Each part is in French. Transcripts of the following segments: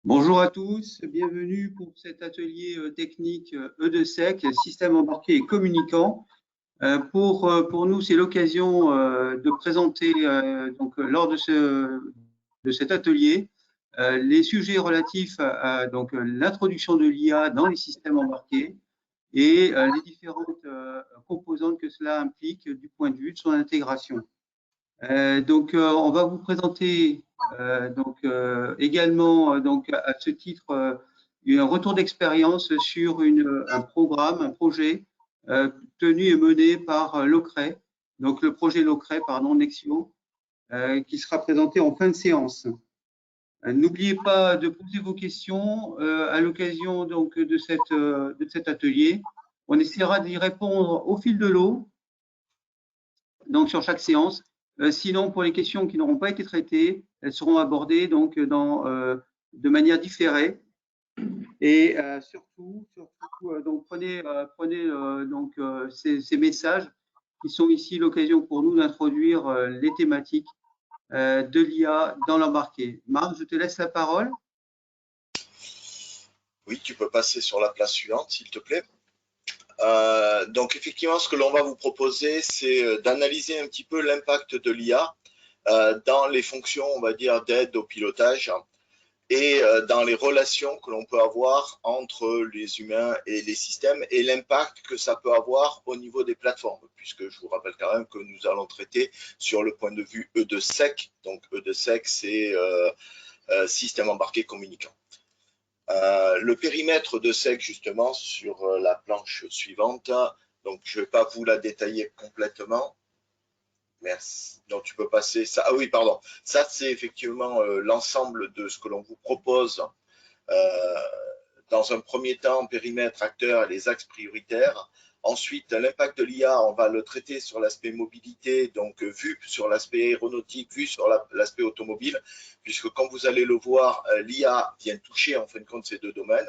Bonjour à tous, bienvenue pour cet atelier technique E2SEC, système embarqué et communicant. Pour nous, c'est l'occasion de présenter lors de cet atelier les sujets relatifs à l'introduction de l'IA dans les systèmes embarqués et les différentes composantes que cela implique du point de vue de son intégration. On va vous présenter également à ce titre un retour d'expérience sur un projet tenu et mené par l'OCRE, donc le projet LOCRE, pardon, Nexio, qui sera présenté en fin de séance. N'oubliez pas de poser vos questions à l'occasion de cet atelier. On essaiera d'y répondre au fil de l'eau, donc sur chaque séance. Sinon, pour les questions qui n'auront pas été traitées, elles seront abordées de manière différée. Et surtout prenez ces messages qui sont ici l'occasion pour nous d'introduire les thématiques de l'IA dans l'embarqué. Marc, je te laisse la parole. Oui, tu peux passer sur la place suivante, s'il te plaît. Donc effectivement, ce que l'on va vous proposer, c'est d'analyser un petit peu l'impact de l'IA dans les fonctions, on va dire, d'aide au pilotage et dans les relations que l'on peut avoir entre les humains et les systèmes et l'impact que ça peut avoir au niveau des plateformes, puisque je vous rappelle quand même que nous allons traiter sur le point de vue E2SEC. Donc E2SEC, c'est système embarqué communicant. Le périmètre de SEC, justement, sur la planche suivante, donc je ne vais pas vous la détailler complètement. Merci. Donc tu peux passer ça. Ah oui, pardon. Ça, c'est effectivement l'ensemble de ce que l'on vous propose dans un premier temps, périmètre, acteur et les axes prioritaires. Ensuite, l'impact de l'IA, on va le traiter sur l'aspect mobilité, donc vu sur l'aspect aéronautique, vu sur l'aspect automobile, puisque comme vous allez le voir, l'IA vient toucher en fin de compte ces deux domaines.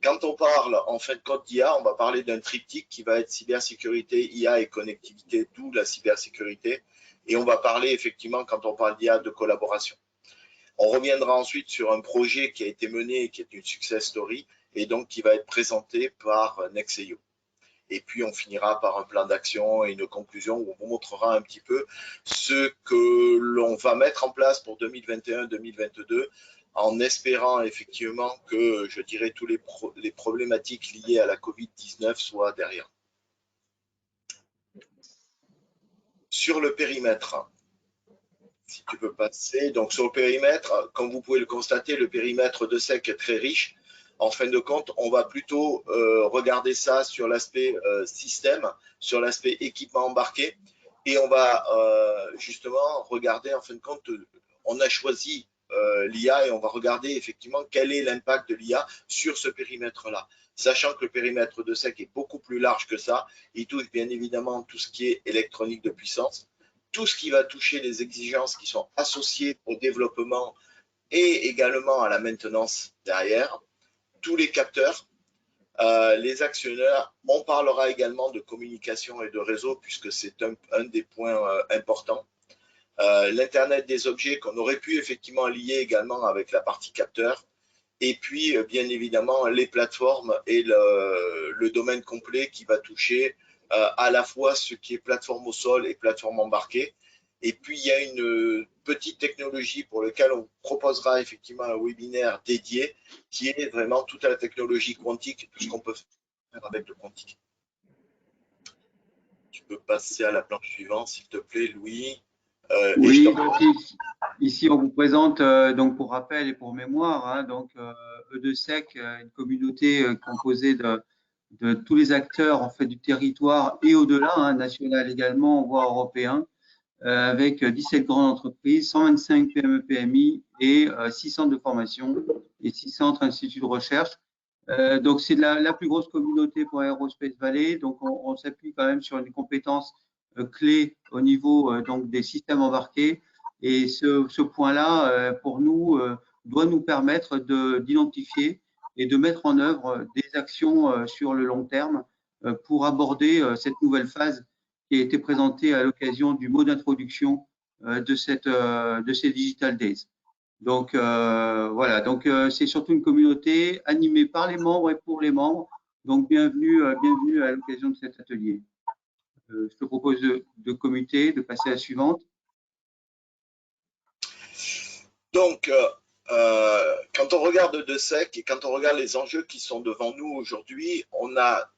Quand on parle en fin de compte d'IA, on va parler d'un triptyque qui va être cybersécurité, IA et connectivité, d'où la cybersécurité. Et on va parler effectivement, quand on parle d'IA, de collaboration. On reviendra ensuite sur un projet qui a été mené et qui est une success story et donc qui va être présenté par Nexio. Et puis on finira par un plan d'action et une conclusion où on vous montrera un petit peu ce que l'on va mettre en place pour 2021-2022 en espérant effectivement que, je dirais, tous les problématiques liées à la Covid-19 soient derrière. Sur le périmètre, si tu peux passer, donc sur le périmètre, comme vous pouvez le constater, le périmètre de SEC est très riche. En fin de compte, on va plutôt regarder ça sur l'aspect système, sur l'aspect équipement embarqué. Et on va justement regarder, en fin de compte, on a choisi l'IA et on va regarder effectivement quel est l'impact de l'IA sur ce périmètre-là. Sachant que le périmètre de SEC est beaucoup plus large que ça, il touche bien évidemment tout ce qui est électronique de puissance, tout ce qui va toucher les exigences qui sont associées au développement et également à la maintenance derrière, tous les capteurs, les actionneurs. On parlera également de communication et de réseau puisque c'est un des points importants. L'Internet des objets qu'on aurait pu effectivement lier également avec la partie capteur. Et puis, bien évidemment, les plateformes et le domaine complet qui va toucher à la fois ce qui est plateforme au sol et plateforme embarquée. Et puis, il y a une petite technologie pour laquelle on proposera effectivement un webinaire dédié qui est vraiment toute la technologie quantique, tout ce qu'on peut faire avec le quantique. Tu peux passer à la planche suivante, s'il te plaît, Louis. Oui, donc ici, on vous présente, donc pour rappel et pour mémoire, hein, E2SEC, une communauté composée de tous les acteurs en fait du territoire et au-delà, hein, national également, voire européen, avec 17 grandes entreprises, 125 PME PMI et 6 centres de formation et 6 centres instituts de recherche. Donc c'est la plus grosse communauté pour Aerospace Valley. Donc on s'appuie quand même sur une compétence clé au niveau donc des systèmes embarqués. Et ce point-là, pour nous, doit nous permettre d'identifier et de mettre en œuvre des actions sur le long terme pour aborder cette nouvelle phase qui a été présentée à l'occasion du mot d'introduction de ces Digital Days. Donc voilà, donc c'est surtout une communauté animée par les membres et pour les membres. Donc bienvenue à l'occasion de cet atelier. Je te propose de commuter, de passer à la suivante. Donc, quand on regarde De Sec et quand on regarde les enjeux qui sont devant nous aujourd'hui, on a,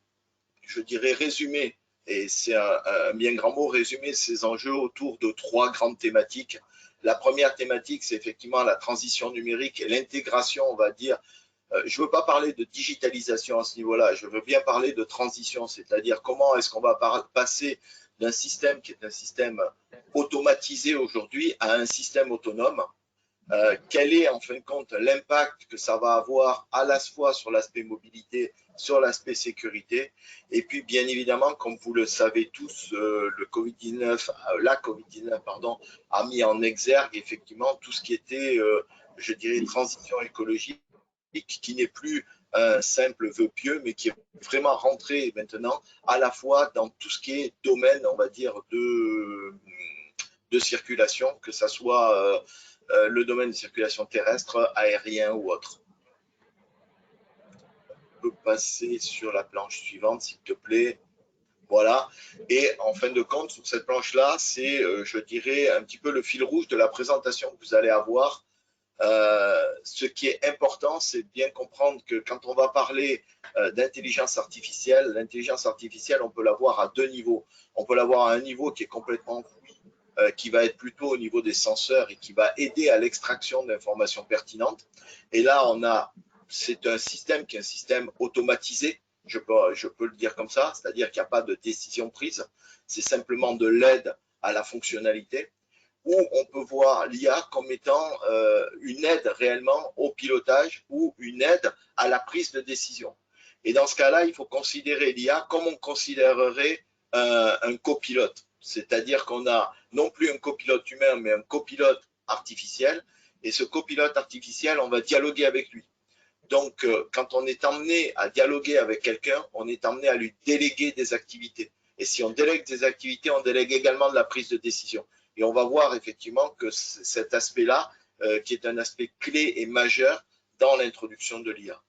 je dirais, résumé, et c'est un bien grand mot, résumé ces enjeux autour de trois grandes thématiques. La première thématique, c'est effectivement la transition numérique et l'intégration, on va dire. Je ne veux pas parler de digitalisation à ce niveau-là, je veux bien parler de transition, c'est-à-dire comment est-ce qu'on va passer d'un système qui est un système automatisé aujourd'hui à un système autonome. Quel est en fin de compte l'impact que ça va avoir à la fois sur l'aspect mobilité, sur l'aspect sécurité. Et puis bien évidemment, comme vous le savez tous, le COVID-19, la COVID-19 pardon, a mis en exergue effectivement tout ce qui était, je dirais, transition écologique, qui n'est plus un simple vœu pieux, mais qui est vraiment rentré maintenant à la fois dans tout ce qui est domaine, on va dire, de circulation, que ce soit le domaine de circulation terrestre, aérien ou autre. On peut passer sur la planche suivante, s'il te plaît. Voilà. Et en fin de compte, sur cette planche-là, c'est, je dirais, un petit peu le fil rouge de la présentation que vous allez avoir. Ce qui est important, c'est bien comprendre que quand on va parler d'intelligence artificielle, l'intelligence artificielle, on peut l'avoir à deux niveaux. On peut l'avoir à un niveau qui est complètement qui va être plutôt au niveau des senseurs et qui va aider à l'extraction d'informations pertinentes. Et là, c'est un système qui est un système automatisé, je peux le dire comme ça, c'est-à-dire qu'il n'y a pas de décision prise, c'est simplement de l'aide à la fonctionnalité, où on peut voir l'IA comme étant une aide réellement au pilotage ou une aide à la prise de décision. Et dans ce cas-là, il faut considérer l'IA comme on considérerait un copilote. C'est-à-dire qu'on a non plus un copilote humain, mais un copilote artificiel. Et ce copilote artificiel, on va dialoguer avec lui. Donc, quand on est amené à dialoguer avec quelqu'un, on est amené à lui déléguer des activités. Et si on délègue des activités, on délègue également de la prise de décision. Et on va voir effectivement que cet aspect-là, qui est un aspect clé et majeur dans l'introduction de l'IA.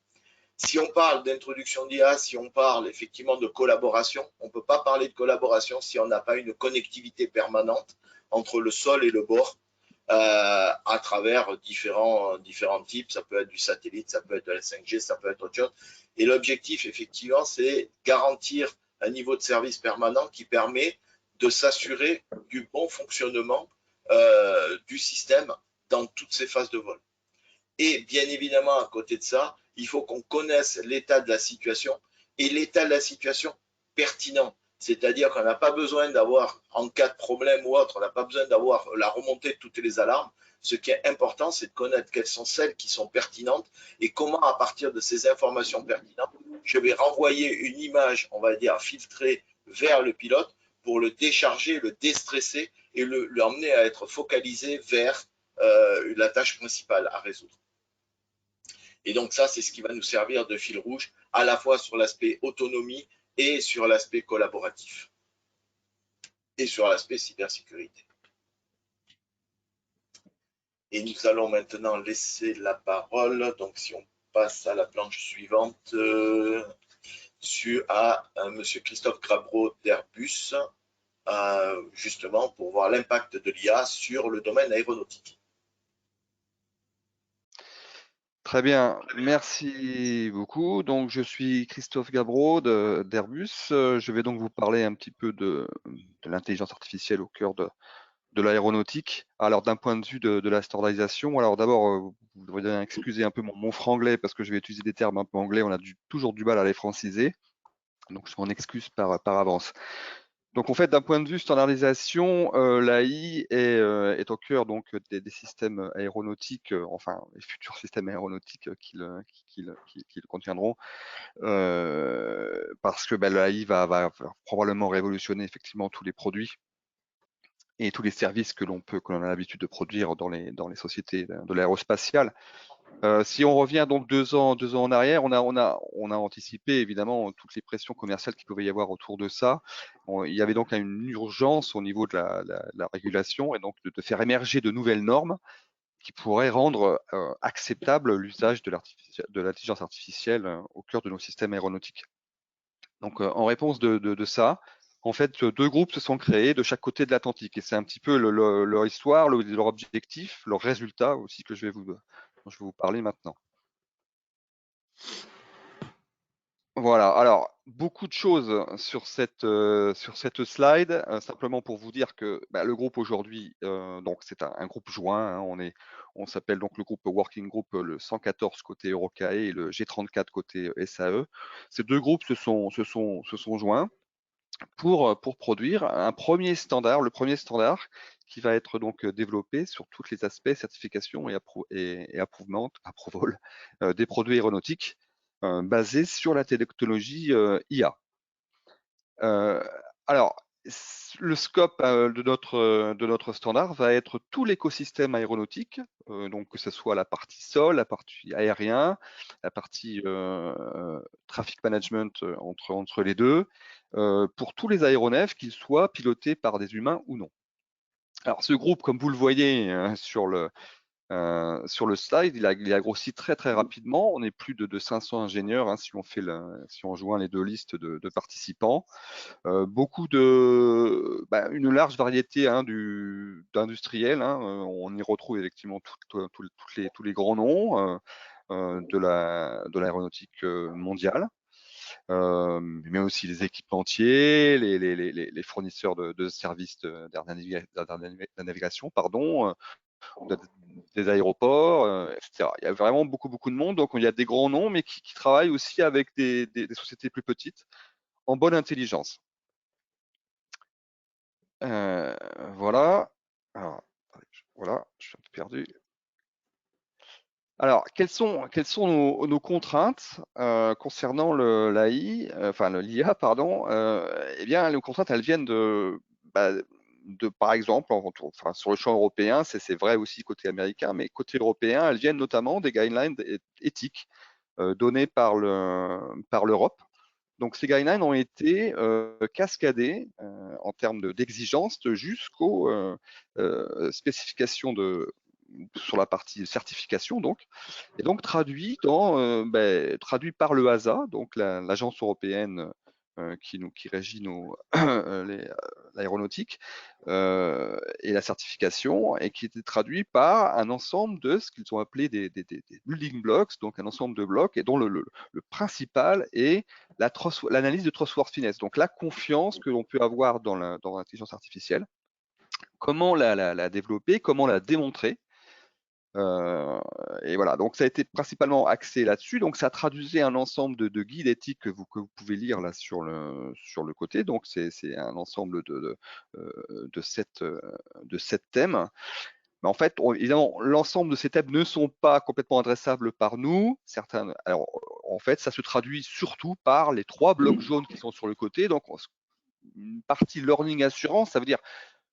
Si on parle d'introduction d'IA, si on parle effectivement de collaboration, on ne peut pas parler de collaboration si on n'a pas une connectivité permanente entre le sol et le bord à travers différents types. Ça peut être du satellite, ça peut être de la 5G, ça peut être autre chose. Et l'objectif, effectivement, c'est garantir un niveau de service permanent qui permet de s'assurer du bon fonctionnement du système dans toutes ses phases de vol. Et bien évidemment, à côté de ça, il faut qu'on connaisse l'état de la situation et l'état de la situation pertinent. C'est-à-dire qu'on n'a pas besoin d'avoir, en cas de problème ou autre, on n'a pas besoin d'avoir la remontée de toutes les alarmes. Ce qui est important, c'est de connaître quelles sont celles qui sont pertinentes et comment, à partir de ces informations pertinentes, je vais renvoyer une image, on va dire, filtrée vers le pilote pour le décharger, le déstresser et l'emmener à être focalisé vers la tâche principale à résoudre. Et donc ça, c'est ce qui va nous servir de fil rouge, à la fois sur l'aspect autonomie et sur l'aspect collaboratif et sur l'aspect cybersécurité. Et nous allons maintenant laisser la parole, donc si on passe à la planche suivante, à Monsieur Christophe Grabreau d'Airbus, justement pour voir l'impact de l'IA sur le domaine aéronautique. Très bien, merci beaucoup. Donc, je suis Christophe Gabreau d'Airbus. Je vais donc vous parler un petit peu de l'intelligence artificielle au cœur de l'aéronautique. Alors, d'un point de vue de la standardisation, alors d'abord, vous devriez bien excuser un peu mon franglais parce que je vais utiliser des termes un peu anglais. On a toujours du mal à les franciser. Donc, je m'en excuse par avance. Donc en fait, d'un point de vue standardisation, l'AI est au cœur donc des systèmes aéronautiques, enfin les futurs systèmes aéronautiques qui le contiendront, parce que l'AI va probablement révolutionner effectivement tous les produits et tous les services que l'on a l'habitude de produire dans les sociétés de l'aérospatiale. Si on revient donc 2 ans en arrière, on a anticipé évidemment toutes les pressions commerciales qu'il pouvait y avoir autour de ça. Il y avait donc une urgence au niveau de la régulation et donc de faire émerger de nouvelles normes qui pourrait rendre acceptable l'usage de l'intelligence artificielle au cœur de nos systèmes aéronautiques. Donc, en réponse de ça, en fait, deux groupes se sont créés de chaque côté de l'Atlantique, et c'est un petit peu leur histoire, leur objectif, leur résultat aussi que je vais vous parler maintenant. Voilà, alors beaucoup de choses sur cette slide, simplement pour vous dire que le groupe aujourd'hui, donc c'est un groupe joint, hein, on s'appelle donc le groupe Working Group, le 114 côté Eurocae et le G34 côté SAE. Ces deux groupes se sont joints pour produire un premier standard, le premier standard qui va être donc développé sur tous les aspects certification et approval des produits aéronautiques basés sur la technologie IA. Alors, le scope de notre standard va être tout l'écosystème aéronautique, donc que ce soit la partie sol, la partie aérien, la partie traffic management entre les deux, pour tous les aéronefs, qu'ils soient pilotés par des humains ou non. Alors, ce groupe, comme vous le voyez sur le slide, il a grossi très rapidement. On est plus de 500 ingénieurs hein, si on joint les deux listes de participants. Une large variété hein, d'industriels. Hein, on y retrouve effectivement tous les grands noms de l'aéronautique mondiale. Mais aussi les équipementiers, les fournisseurs de services d'air navigation, pardon, des aéroports, etc. Il y a vraiment beaucoup de monde, donc il y a des grands noms, mais qui travaillent aussi avec des sociétés plus petites en bonne intelligence. Voilà. Alors, voilà, je suis un peu perdu. Alors, quelles sont nos contraintes concernant l'IA, pardon. Eh bien, les contraintes, elles viennent par exemple, sur le champ européen, c'est vrai aussi côté américain, mais côté européen, elles viennent notamment des guidelines éthiques donnés par l'Europe. Donc, ces guidelines ont été cascadés en termes d'exigences jusqu'aux spécifications sur la partie certification, donc, et donc traduit par le HASA, donc l'agence européenne qui régit l'aéronautique et la certification, et qui était traduit par un ensemble de ce qu'ils ont appelé des building blocks, donc un ensemble de blocs, et dont le principal est l'analyse de trustworthiness, donc la confiance que l'on peut avoir dans l'intelligence artificielle. Comment la développer, comment la démontrer. Et voilà, donc ça a été principalement axé là-dessus. Donc ça traduisait un ensemble de guides éthiques que vous pouvez lire là sur le côté. Donc c'est un ensemble de 7 thèmes. Mais en fait, évidemment, l'ensemble de ces thèmes ne sont pas complètement adressables par nous. Alors, en fait, ça se traduit surtout par les 3 blocs jaunes qui sont sur le côté. Donc, une partie learning assurance, ça veut dire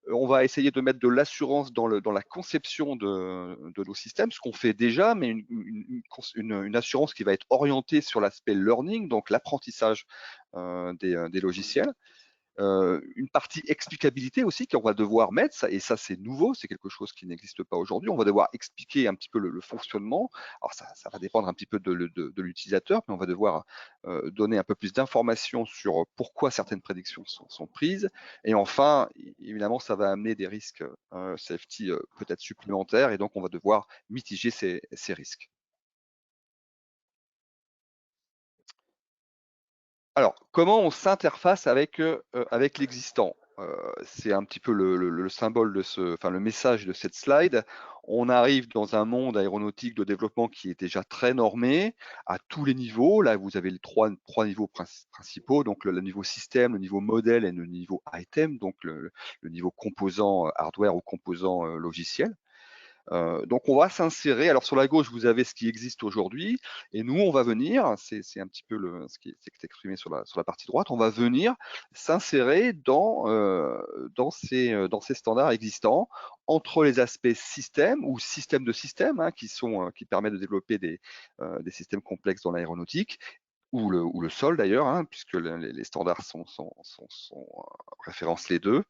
on va essayer de mettre de l'assurance dans la conception de nos systèmes, ce qu'on fait déjà, mais une assurance qui va être orientée sur l'aspect learning, donc l'apprentissage des logiciels. Une partie explicabilité aussi qu'on va devoir mettre, et ça c'est nouveau, c'est quelque chose qui n'existe pas aujourd'hui. On va devoir expliquer un petit peu le fonctionnement. Alors ça va dépendre un petit peu de l'utilisateur, mais on va devoir donner un peu plus d'informations sur pourquoi certaines prédictions sont prises. Et enfin, évidemment, ça va amener des risques safety peut-être supplémentaires, et donc on va devoir mitiger ces risques. Alors, comment on s'interface avec l'existant? C'est un petit peu le symbole le message de cette slide. On arrive dans un monde aéronautique de développement qui est déjà très normé à tous les niveaux. Là, vous avez les trois niveaux principaux, donc le niveau système, le niveau modèle et le niveau item, donc le niveau composant hardware ou composant logiciel. Donc on va s'insérer. Alors sur la gauche, vous avez ce qui existe aujourd'hui, et nous, on va venir, c'est un petit peu ce qui est exprimé sur la partie droite, on va venir s'insérer dans ces standards existants entre les aspects système ou système de système, hein, qui permettent de développer des systèmes complexes dans l'aéronautique, ou le sol d'ailleurs, hein, puisque les standards référencent les deux.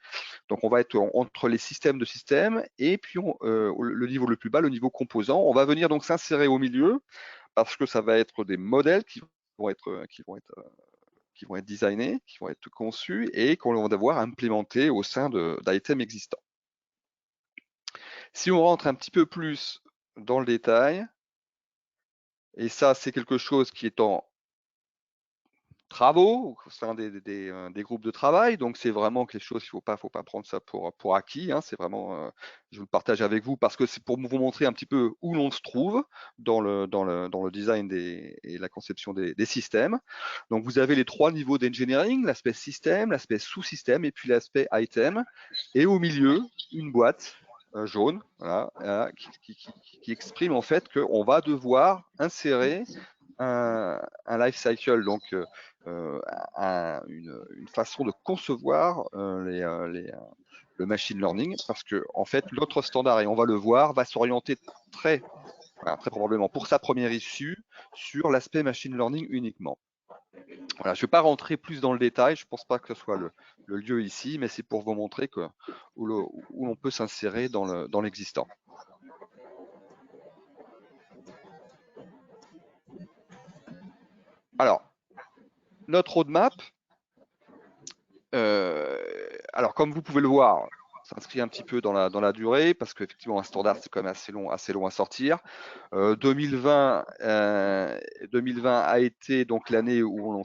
Donc on va être entre les systèmes de systèmes et puis le niveau le plus bas, le niveau composant. On va venir donc s'insérer au milieu parce que ça va être des modèles qui vont être designés, qui vont être conçus et qu'on va devoir implémenter au sein d'items existants. Si on rentre un petit peu plus dans le détail, et ça c'est quelque chose qui est en travaux au sein des groupes de travail, donc c'est vraiment quelque chose, il faut pas prendre ça pour acquis, hein, c'est vraiment, je le partage avec vous parce que c'est pour vous montrer un petit peu où l'on se trouve dans le design et la conception des systèmes. Donc vous avez les 3 niveaux d'engineering, l'aspect système, l'aspect sous-système et puis l'aspect item, et au milieu une boîte jaune, voilà, qui exprime en fait qu'on va devoir insérer un life cycle, donc une façon de concevoir le machine learning, parce que en fait l'autre standard, et on va le voir, va s'orienter très probablement pour sa première issue sur l'aspect machine learning uniquement. Voilà, je ne vais pas rentrer plus dans le détail, je ne pense pas que ce soit le lieu ici, mais c'est pour vous montrer où l'on peut s'insérer dans l'existant. Alors, notre roadmap, alors comme vous pouvez le voir, s'inscrit un petit peu dans la durée parce qu'effectivement un standard c'est quand même assez long à sortir. 2020 a été donc l'année où on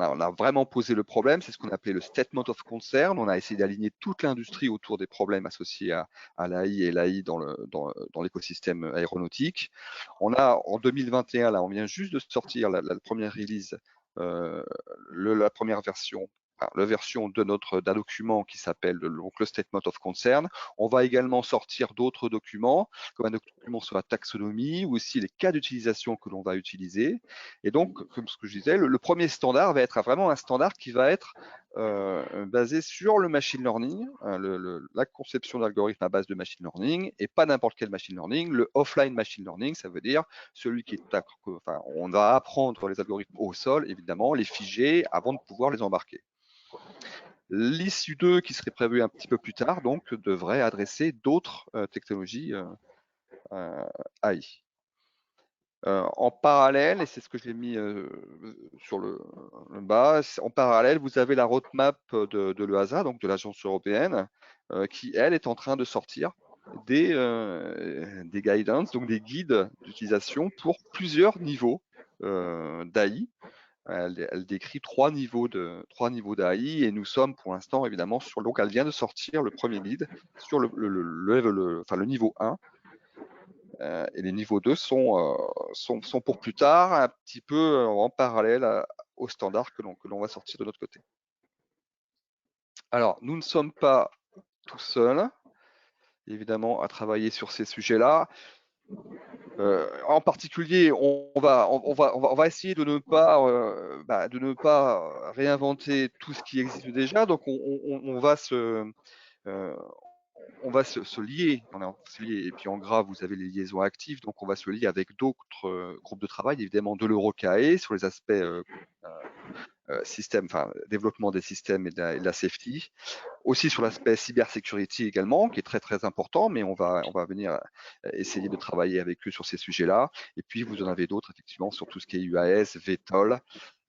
a vraiment posé le problème, c'est ce qu'on appelait le statement of concern. On a essayé d'aligner toute l'industrie autour des problèmes associés à l'AI et l'AI dans l'écosystème aéronautique. On a en 2021, là, on vient juste de sortir la première release, la première version, la version d'un document qui s'appelle le Statement of Concern. On va également sortir d'autres documents, comme un document sur la taxonomie ou aussi les cas d'utilisation que l'on va utiliser. Et donc, comme ce que je disais, le premier standard va être vraiment un standard qui va être basé sur le machine learning, la conception d'algorithmes à base de machine learning, et pas n'importe quel machine learning, le offline machine learning, ça veut dire celui qui est, enfin, on va apprendre les algorithmes au sol, évidemment, les figer avant de pouvoir les embarquer. L'issue 2, qui serait prévue un petit peu plus tard, donc, devrait adresser d'autres technologies AI. En parallèle, et c'est ce que j'ai mis sur le bas, en parallèle, vous avez la roadmap de l'EASA, donc de l'Agence européenne, qui, elle, est en train de sortir des guidance, donc des guides d'utilisation pour plusieurs niveaux d'AI. Elle décrit 3 niveaux d'AI et nous sommes pour l'instant évidemment donc elle vient de sortir le premier guide sur le niveau 1. Et les niveaux 2 sont pour plus tard, un petit peu en parallèle aux standards que l'on va sortir de notre côté. Alors, nous ne sommes pas tout seuls, évidemment, à travailler sur ces sujets-là. En particulier, on va essayer de ne pas réinventer tout ce qui existe déjà. Donc, on va se lier, et puis en gras, vous avez les liaisons actives, donc on va se lier avec d'autres groupes de travail, évidemment de l'EuroCAE sur les aspects développement des systèmes et de la safety, aussi sur l'aspect cybersécurité également, qui est très très important, mais on va venir essayer de travailler avec eux sur ces sujets-là. Et puis vous en avez d'autres effectivement sur tout ce qui est UAS, VTOL,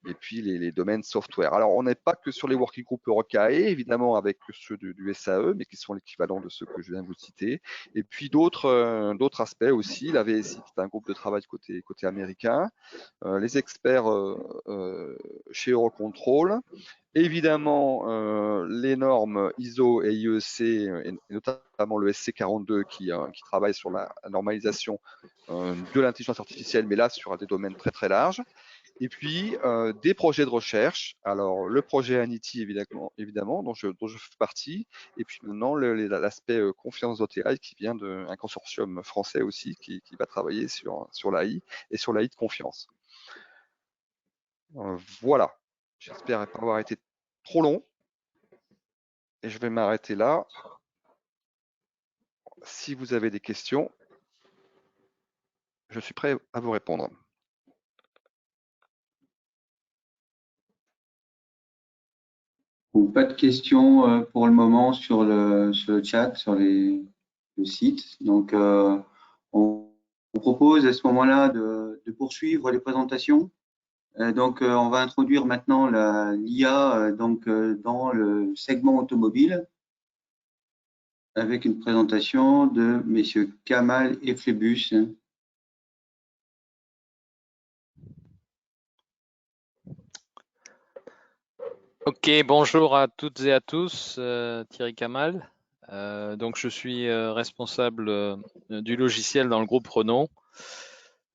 et puis les domaines software. Alors on n'est pas que sur les working groups EuroCAE, évidemment avec ceux du SAE, mais qui sont l'équivalent de ceux que je viens de vous citer. Et puis d'autres aspects aussi, la VSI, qui est un groupe de travail côté américain, les experts chez Eurocontrol, évidemment les normes ISO et IEC, et notamment le SC42 qui travaille sur la normalisation de l'intelligence artificielle, mais là sur des domaines très très larges. Et puis des projets de recherche. Alors le projet Anity évidemment dont je fais partie, et puis maintenant l'aspect confiance d'OTI qui vient d'un consortium français aussi qui va travailler sur l'AI et sur l'AI de confiance. Voilà, j'espère pas avoir été trop long et je vais m'arrêter là. Si vous avez des questions, je suis prêt à vous répondre. Donc, pas de questions pour le moment sur le chat, sur le site. Donc, on propose à ce moment-là de poursuivre les présentations. Donc, on va introduire maintenant l'IA dans le segment automobile avec une présentation de messieurs Kamal et Flébus. Ok, bonjour à toutes et à tous, Thierry Kamal. Donc je suis responsable du logiciel dans le groupe Renault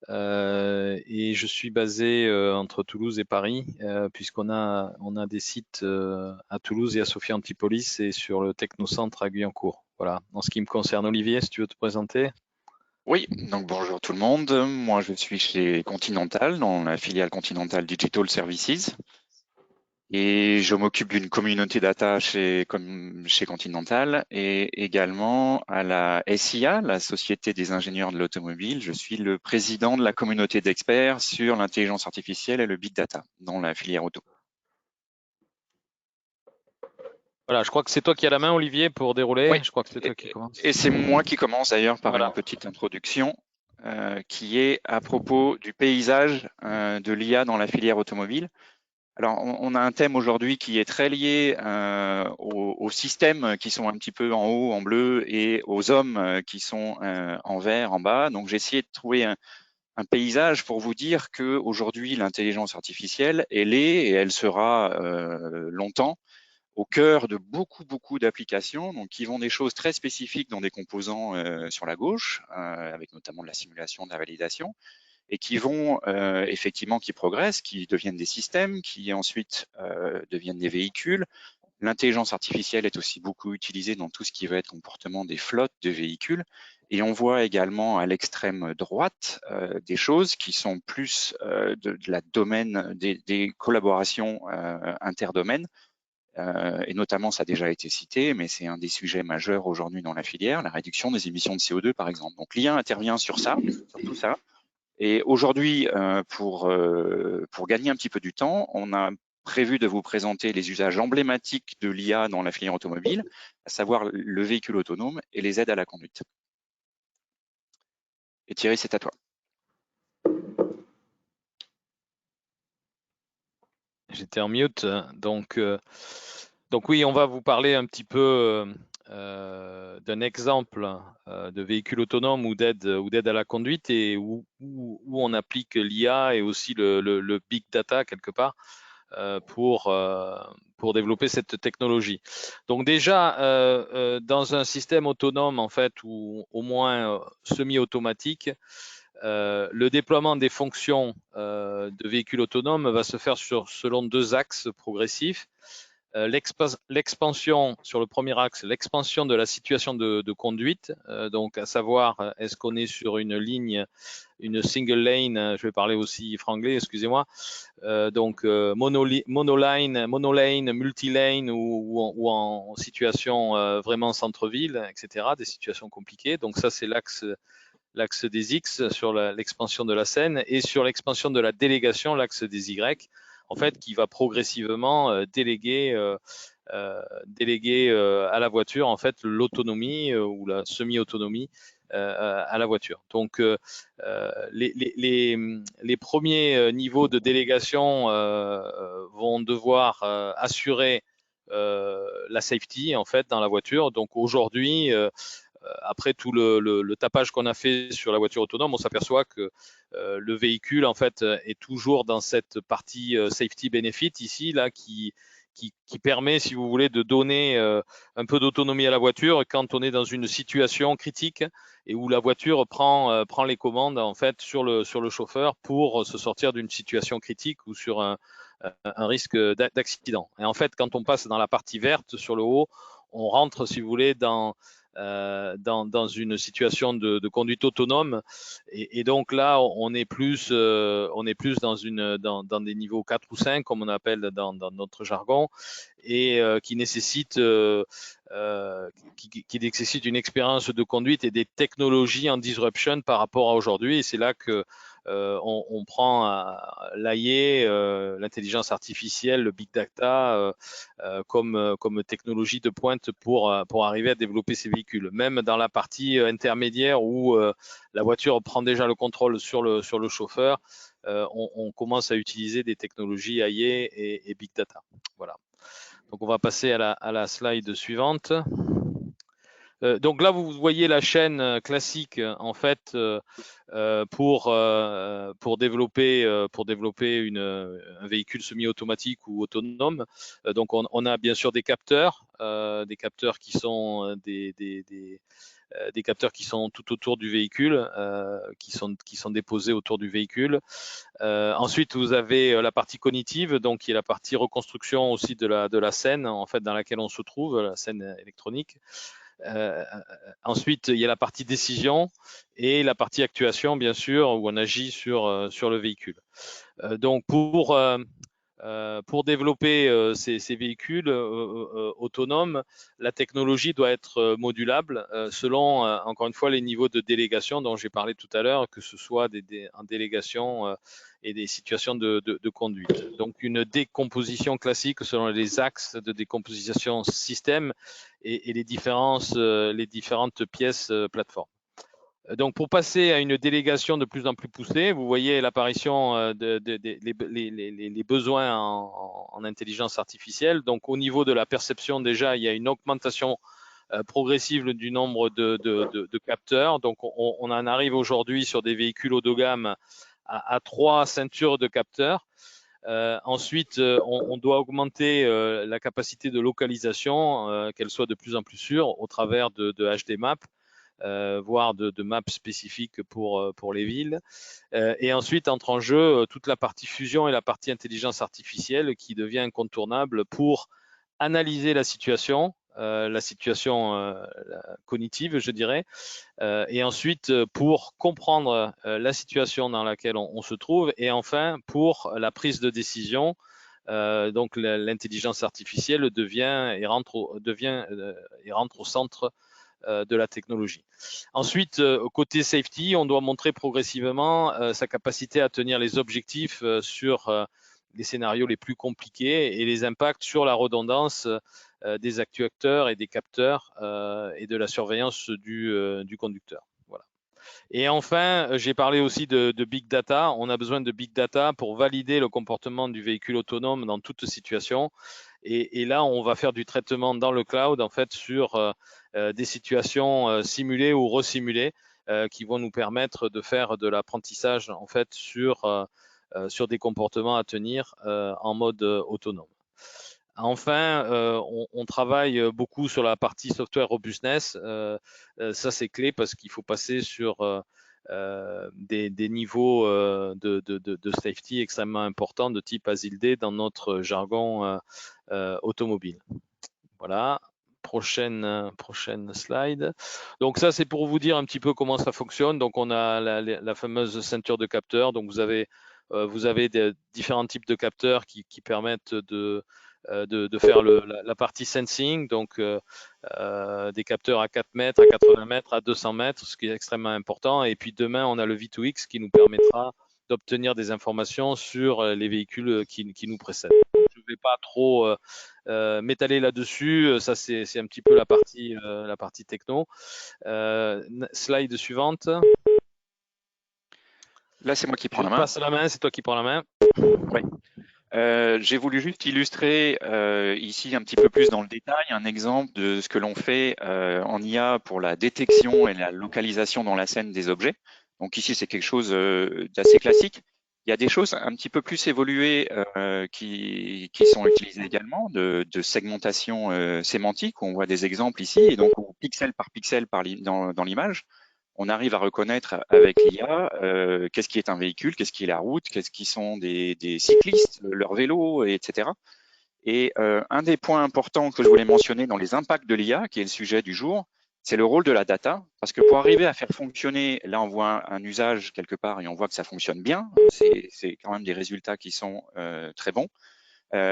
et je suis basé entre Toulouse et Paris puisqu'on a des sites à Toulouse et à Sophia Antipolis et sur le Technocentre à Guyancourt. Voilà. En ce qui me concerne, Olivier, si tu veux te présenter. Oui, donc bonjour tout le monde. Moi, je suis chez Continental, dans la filiale Continental Digital Services. Et je m'occupe d'une communauté data chez Continental et également à la SIA, la Société des ingénieurs de l'automobile. Je suis le président de la communauté d'experts sur l'intelligence artificielle et le big data dans la filière auto. Voilà, je crois que c'est toi qui as la main, Olivier, pour dérouler. Oui. Je crois que c'est toi qui commence. Et c'est moi qui commence d'ailleurs par Voilà. une petite introduction qui est à propos du paysage de l'IA dans la filière automobile. Alors, on a un thème aujourd'hui qui est très lié aux systèmes qui sont un petit peu en haut, en bleu, et aux hommes qui sont en vert, en bas. Donc, j'ai essayé de trouver un paysage pour vous dire que aujourd'hui, l'intelligence artificielle, elle est et elle sera longtemps au cœur de beaucoup d'applications, donc qui vont des choses très spécifiques dans des composants sur la gauche, avec notamment de la simulation, de la validation, et qui vont effectivement, qui progressent, qui deviennent des systèmes, qui ensuite deviennent des véhicules. L'intelligence artificielle est aussi beaucoup utilisée dans tout ce qui va être comportement des flottes de véhicules. Et on voit également à l'extrême droite des choses qui sont plus de la domaine des collaborations interdomaines. Et notamment, ça a déjà été cité, mais c'est un des sujets majeurs aujourd'hui dans la filière, la réduction des émissions de CO2 par exemple. Donc l'IA intervient sur ça, sur tout ça. Et aujourd'hui, pour gagner un petit peu du temps, on a prévu de vous présenter les usages emblématiques de l'IA dans la filière automobile, à savoir le véhicule autonome et les aides à la conduite. Et Thierry, c'est à toi. J'étais en mute. Donc oui, on va vous parler un petit peu d'un exemple de véhicule autonome ou d'aide à la conduite et où on applique l'IA et aussi le big data quelque part pour développer cette technologie. Donc déjà, dans un système autonome en fait ou au moins semi-automatique, le déploiement des fonctions de véhicules autonomes va se faire selon deux axes progressifs. L'expansion sur le premier axe, l'expansion de la situation de conduite, donc à savoir est-ce qu'on est sur une ligne, une single lane, je vais parler aussi franglais, excusez-moi, monolane, multilane ou en situation vraiment centre-ville, etc., des situations compliquées. Donc ça c'est l'axe des X sur l'expansion de la scène et sur l'expansion de la délégation, l'axe des Y, en fait, qui va progressivement déléguer à la voiture en fait l'autonomie ou la semi-autonomie à la voiture. Donc les premiers niveaux de délégation vont devoir assurer la safety en fait dans la voiture. Donc aujourd'hui après tout le tapage qu'on a fait sur la voiture autonome, on s'aperçoit que le véhicule en fait est toujours dans cette partie safety benefit ici là qui permet, si vous voulez, de donner un peu d'autonomie à la voiture quand on est dans une situation critique et où la voiture prend les commandes en fait sur le chauffeur pour se sortir d'une situation critique ou sur un risque d'accident. Et en fait, quand on passe dans la partie verte sur le haut, on rentre, si vous voulez, dans une situation de conduite autonome et donc là on est plus dans des niveaux 4 ou 5 comme on appelle dans notre jargon et qui nécessite une expérience de conduite et des technologies en disruption par rapport à aujourd'hui et c'est là que on prend l'AI, l'intelligence artificielle, le big data comme technologie de pointe pour arriver à développer ces véhicules. Même dans la partie intermédiaire où la voiture prend déjà le contrôle sur le chauffeur, on commence à utiliser des technologies AI et big data. Voilà. Donc on va passer à la slide suivante. Donc là, vous voyez la chaîne classique en fait pour développer un véhicule semi-automatique ou autonome. Donc on a bien sûr des capteurs qui sont des capteurs qui sont tout autour du véhicule, qui sont déposés autour du véhicule. Ensuite, vous avez la partie cognitive, donc qui est la partie reconstruction aussi de la scène en fait dans laquelle on se trouve, la scène électronique. Ensuite, il y a la partie décision et la partie actuation, bien sûr, où on agit sur le véhicule. Donc, pour développer ces véhicules autonomes, la technologie doit être modulable selon, encore une fois, les niveaux de délégation dont j'ai parlé tout à l'heure, que ce soit en délégation et des situations de conduite. Donc, une décomposition classique selon les axes de décomposition système et les différentes pièces plateforme. Donc, pour passer à une délégation de plus en plus poussée, vous voyez l'apparition les besoins en intelligence artificielle. Donc, au niveau de la perception, déjà, il y a une augmentation progressive du nombre de capteurs. Donc, on en arrive aujourd'hui sur des véhicules haut de gamme à 3 ceintures de capteurs. Ensuite, on doit augmenter la capacité de localisation, qu'elle soit de plus en plus sûre au travers de HD Map. Voire de maps spécifiques pour les villes. Et ensuite, entre en jeu toute la partie fusion et la partie intelligence artificielle qui devient incontournable pour analyser la situation cognitive, je dirais, et ensuite pour comprendre la situation dans laquelle on se trouve, et enfin pour la prise de décision. Donc l'intelligence artificielle rentre au centre de la technologie. Ensuite, côté safety, on doit montrer progressivement sa capacité à tenir les objectifs sur les scénarios les plus compliqués et les impacts sur la redondance des actuateurs et des capteurs et de la surveillance du conducteur. Voilà. Et enfin, j'ai parlé aussi de big data. On a besoin de big data pour valider le comportement du véhicule autonome dans toute situation. Et là, on va faire du traitement dans le cloud en fait sur des situations simulées ou resimulées qui vont nous permettre de faire de l'apprentissage en fait sur des comportements à tenir en mode autonome. Enfin, on travaille beaucoup sur la partie software robustness. Ça, c'est clé parce qu'il faut passer sur des niveaux de safety extrêmement importants de type ASIL-D dans notre jargon automobile. Voilà. Prochaine slide. Donc ça, c'est pour vous dire un petit peu comment ça fonctionne. Donc on a la fameuse ceinture de capteurs. Donc vous avez différents types de capteurs qui permettent de faire la partie sensing, donc des capteurs à 4 mètres, à 80 mètres, à 200 mètres, ce qui est extrêmement important. Et puis demain, on a le V2X qui nous permettra d'obtenir des informations sur les véhicules qui nous précèdent. Donc, je ne vais pas trop m'étaler là-dessus, ça c'est un petit peu la partie techno. Slide suivante. Là, c'est moi qui prends la main. Passe la main, c'est toi qui prends la main. Oui. J'ai voulu juste illustrer ici un petit peu plus dans le détail un exemple de ce que l'on fait en IA pour la détection et la localisation dans la scène des objets. Donc ici, c'est quelque chose d'assez classique. Il y a des choses un petit peu plus évoluées qui sont utilisées également, de segmentation sémantique. On voit des exemples ici, et donc pixel par pixel dans l'image, on arrive à reconnaître avec l'IA qu'est-ce qui est un véhicule, qu'est-ce qui est la route, qu'est-ce qui sont des cyclistes, leur vélo, etc. Et un des points importants que je voulais mentionner dans les impacts de l'IA, qui est le sujet du jour, c'est le rôle de la data, parce que pour arriver à faire fonctionner, là on voit un usage quelque part et on voit que ça fonctionne bien, c'est quand même des résultats qui sont très bons.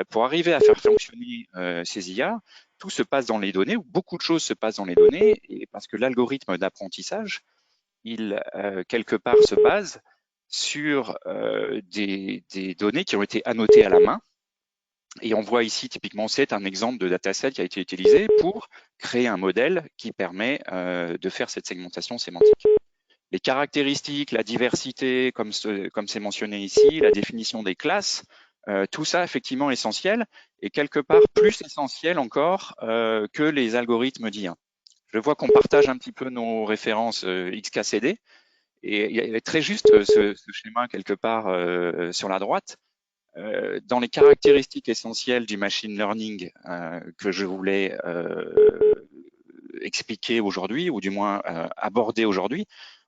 Pour arriver à faire fonctionner ces IA, tout se passe dans les données, ou beaucoup de choses se passent dans les données, et parce que l'algorithme d'apprentissage, il quelque part se base sur des données qui ont été annotées à la main. Et on voit ici, typiquement, c'est un exemple de dataset qui a été utilisé pour créer un modèle qui permet de faire cette segmentation sémantique. Les caractéristiques, la diversité, comme c'est mentionné ici, la définition des classes, tout ça effectivement essentiel et quelque part plus essentiel encore que les algorithmes d'IA. Je vois qu'on partage un petit peu nos références XKCD et il y a très juste ce schéma quelque part sur la droite. Dans les caractéristiques essentielles du machine learning que je voulais expliquer aujourd'hui, ou du moins aborder aujourd'hui,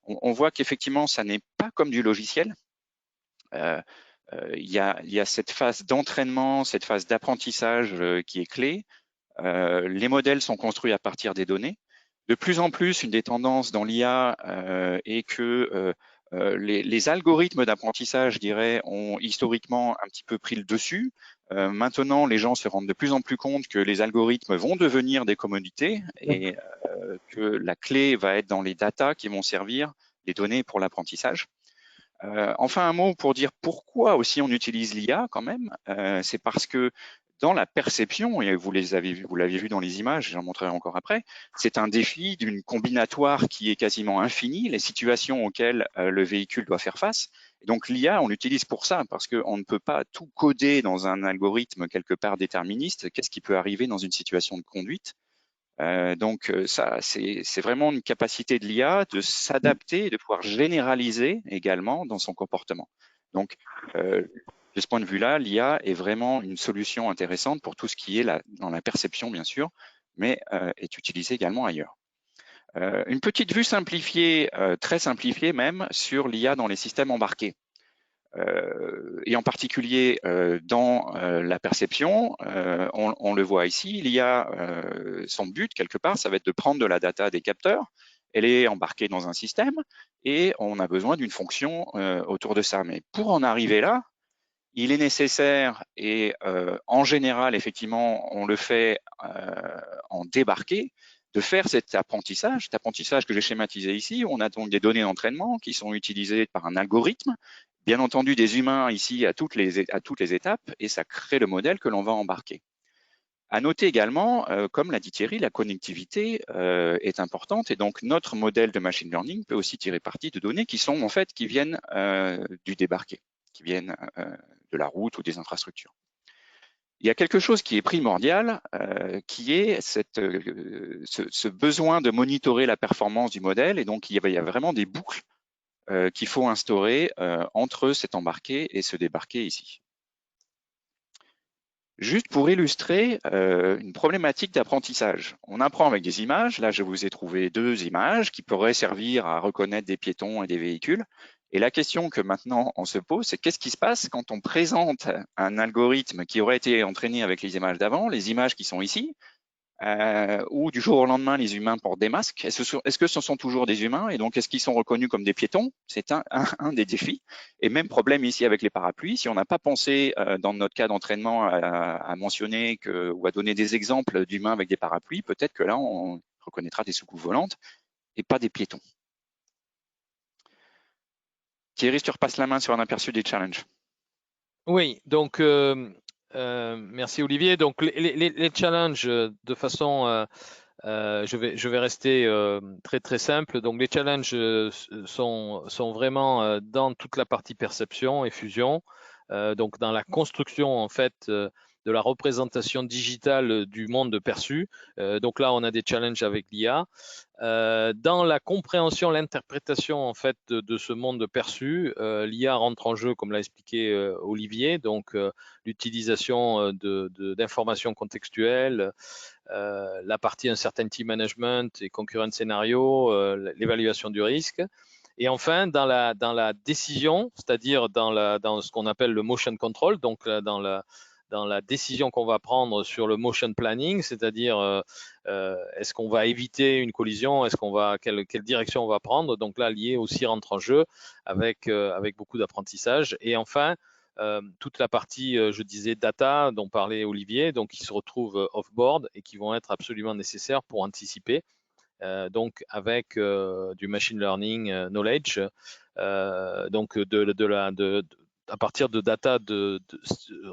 on voit qu'effectivement, ça n'est pas comme du logiciel. Il y a cette phase d'entraînement, cette phase d'apprentissage qui est clé. Les modèles sont construits à partir des données. De plus en plus, une des tendances dans l'IA est que les algorithmes d'apprentissage, je dirais, ont historiquement un petit peu pris le dessus. Maintenant, les gens se rendent de plus en plus compte que les algorithmes vont devenir des commodités et que la clé va être dans les datas qui vont servir les données pour l'apprentissage. Enfin, un mot pour dire pourquoi aussi on utilise l'IA quand même. C'est parce que dans la perception, et vous l'avez vu dans les images, j'en montrerai encore après, c'est un défi d'une combinatoire qui est quasiment infinie, les situations auxquelles le véhicule doit faire face. Et donc l'IA, on l'utilise pour ça, parce qu'on ne peut pas tout coder dans un algorithme quelque part déterministe. Qu'est-ce qui peut arriver dans une situation de conduite? Donc ça, c'est vraiment une capacité de l'IA de s'adapter et de pouvoir généraliser également dans son comportement. Donc de ce point de vue-là, l'IA est vraiment une solution intéressante pour tout ce qui est dans la perception, bien sûr, mais est utilisée également ailleurs. Une petite vue simplifiée, très simplifiée même, sur l'IA dans les systèmes embarqués. Et en particulier dans la perception, on le voit ici, l'IA, son but quelque part, ça va être de prendre de la data des capteurs, elle est embarquée dans un système et on a besoin d'une fonction autour de ça. Mais pour en arriver là, il est nécessaire et en général, effectivement, on le fait en débarqué, de faire cet apprentissage que j'ai schématisé ici. On a donc des données d'entraînement qui sont utilisées par un algorithme, bien entendu des humains ici à toutes les étapes, et ça crée le modèle que l'on va embarquer. À noter également, comme l'a dit Thierry, la connectivité est importante et donc notre modèle de machine learning peut aussi tirer parti de données qui viennent du débarqué, qui viennent de la route ou des infrastructures. Il y a quelque chose qui est primordial, qui est ce besoin de monitorer la performance du modèle, et donc il y a vraiment des boucles qu'il faut instaurer entre cet embarqué et ce débarqué ici. Juste pour illustrer une problématique d'apprentissage. On apprend avec des images. Là, je vous ai trouvé 2 images qui pourraient servir à reconnaître des piétons et des véhicules. Et la question que maintenant on se pose, c'est qu'est-ce qui se passe quand on présente un algorithme qui aurait été entraîné avec les images d'avant, les images qui sont ici, ou du jour au lendemain, les humains portent des masques. Est-ce que ce sont toujours des humains? Et donc, est-ce qu'ils sont reconnus comme des piétons? C'est un des défis. Et même problème ici avec les parapluies. Si on n'a pas pensé, dans notre cas d'entraînement, à mentionner ou à donner des exemples d'humains avec des parapluies, peut-être que là, on reconnaîtra des soucoupes volantes et pas des piétons. Thierry, je te repasse la main sur un aperçu des challenges. Oui, donc merci Olivier. Donc les challenges, de façon, je vais rester très simple. Donc les challenges sont vraiment dans toute la partie perception et fusion, donc dans la construction en fait de la représentation digitale du monde perçu. Donc là, on a des challenges avec l'IA. Dans la compréhension, l'interprétation en fait de ce monde perçu, l'IA rentre en jeu, comme l'a expliqué Olivier. Donc l'utilisation d'informations contextuelles, la partie uncertainty management et concurrent scénario, l'évaluation du risque. Et enfin, dans la décision, c'est-à-dire dans ce qu'on appelle le motion control, donc dans la décision qu'on va prendre sur le motion planning, c'est-à-dire est-ce qu'on va éviter une collision, quelle direction on va prendre. Donc là, l'IA aussi rentre en jeu avec beaucoup d'apprentissage. Et enfin, toute la partie, je disais, data dont parlait Olivier, donc qui se retrouvent off-board et qui vont être absolument nécessaires pour anticiper donc avec du machine learning knowledge, donc à partir de data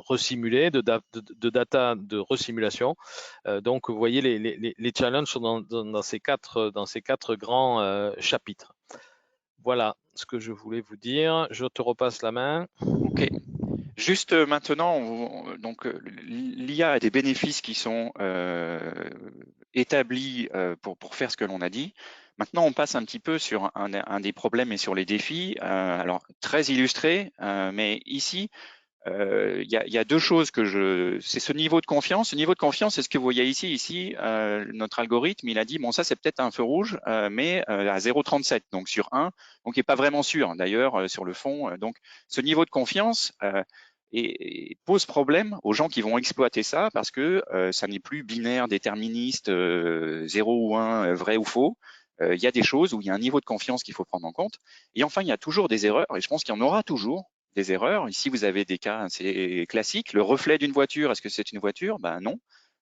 resimulée, de data de resimulation. Donc, vous voyez, les challenges sont dans ces quatre grands chapitres. Voilà ce que je voulais vous dire. Je te repasse la main. Ok. Juste maintenant, donc l'IA a des bénéfices qui sont établis pour faire ce que l'on a dit. Maintenant, on passe un petit peu sur un des problèmes et sur les défis. Alors, très illustré, mais ici, il y a deux choses c'est ce niveau de confiance. Ce niveau de confiance, c'est ce que vous voyez ici. Ici, notre algorithme, il a dit, bon, ça, c'est peut-être un feu rouge, mais à 0,37, donc sur 1, donc il n'est pas vraiment sûr, d'ailleurs, sur le fond. Donc, ce niveau de confiance pose problème aux gens qui vont exploiter ça, parce que ça n'est plus binaire, déterministe, 0 ou 1, vrai ou faux. Il y a des choses où il y a un niveau de confiance qu'il faut prendre en compte. Et enfin, il y a toujours des erreurs, et je pense qu'il y en aura toujours des erreurs. Ici, vous avez des cas assez classiques. Le reflet d'une voiture, est-ce que c'est une voiture? Ben non,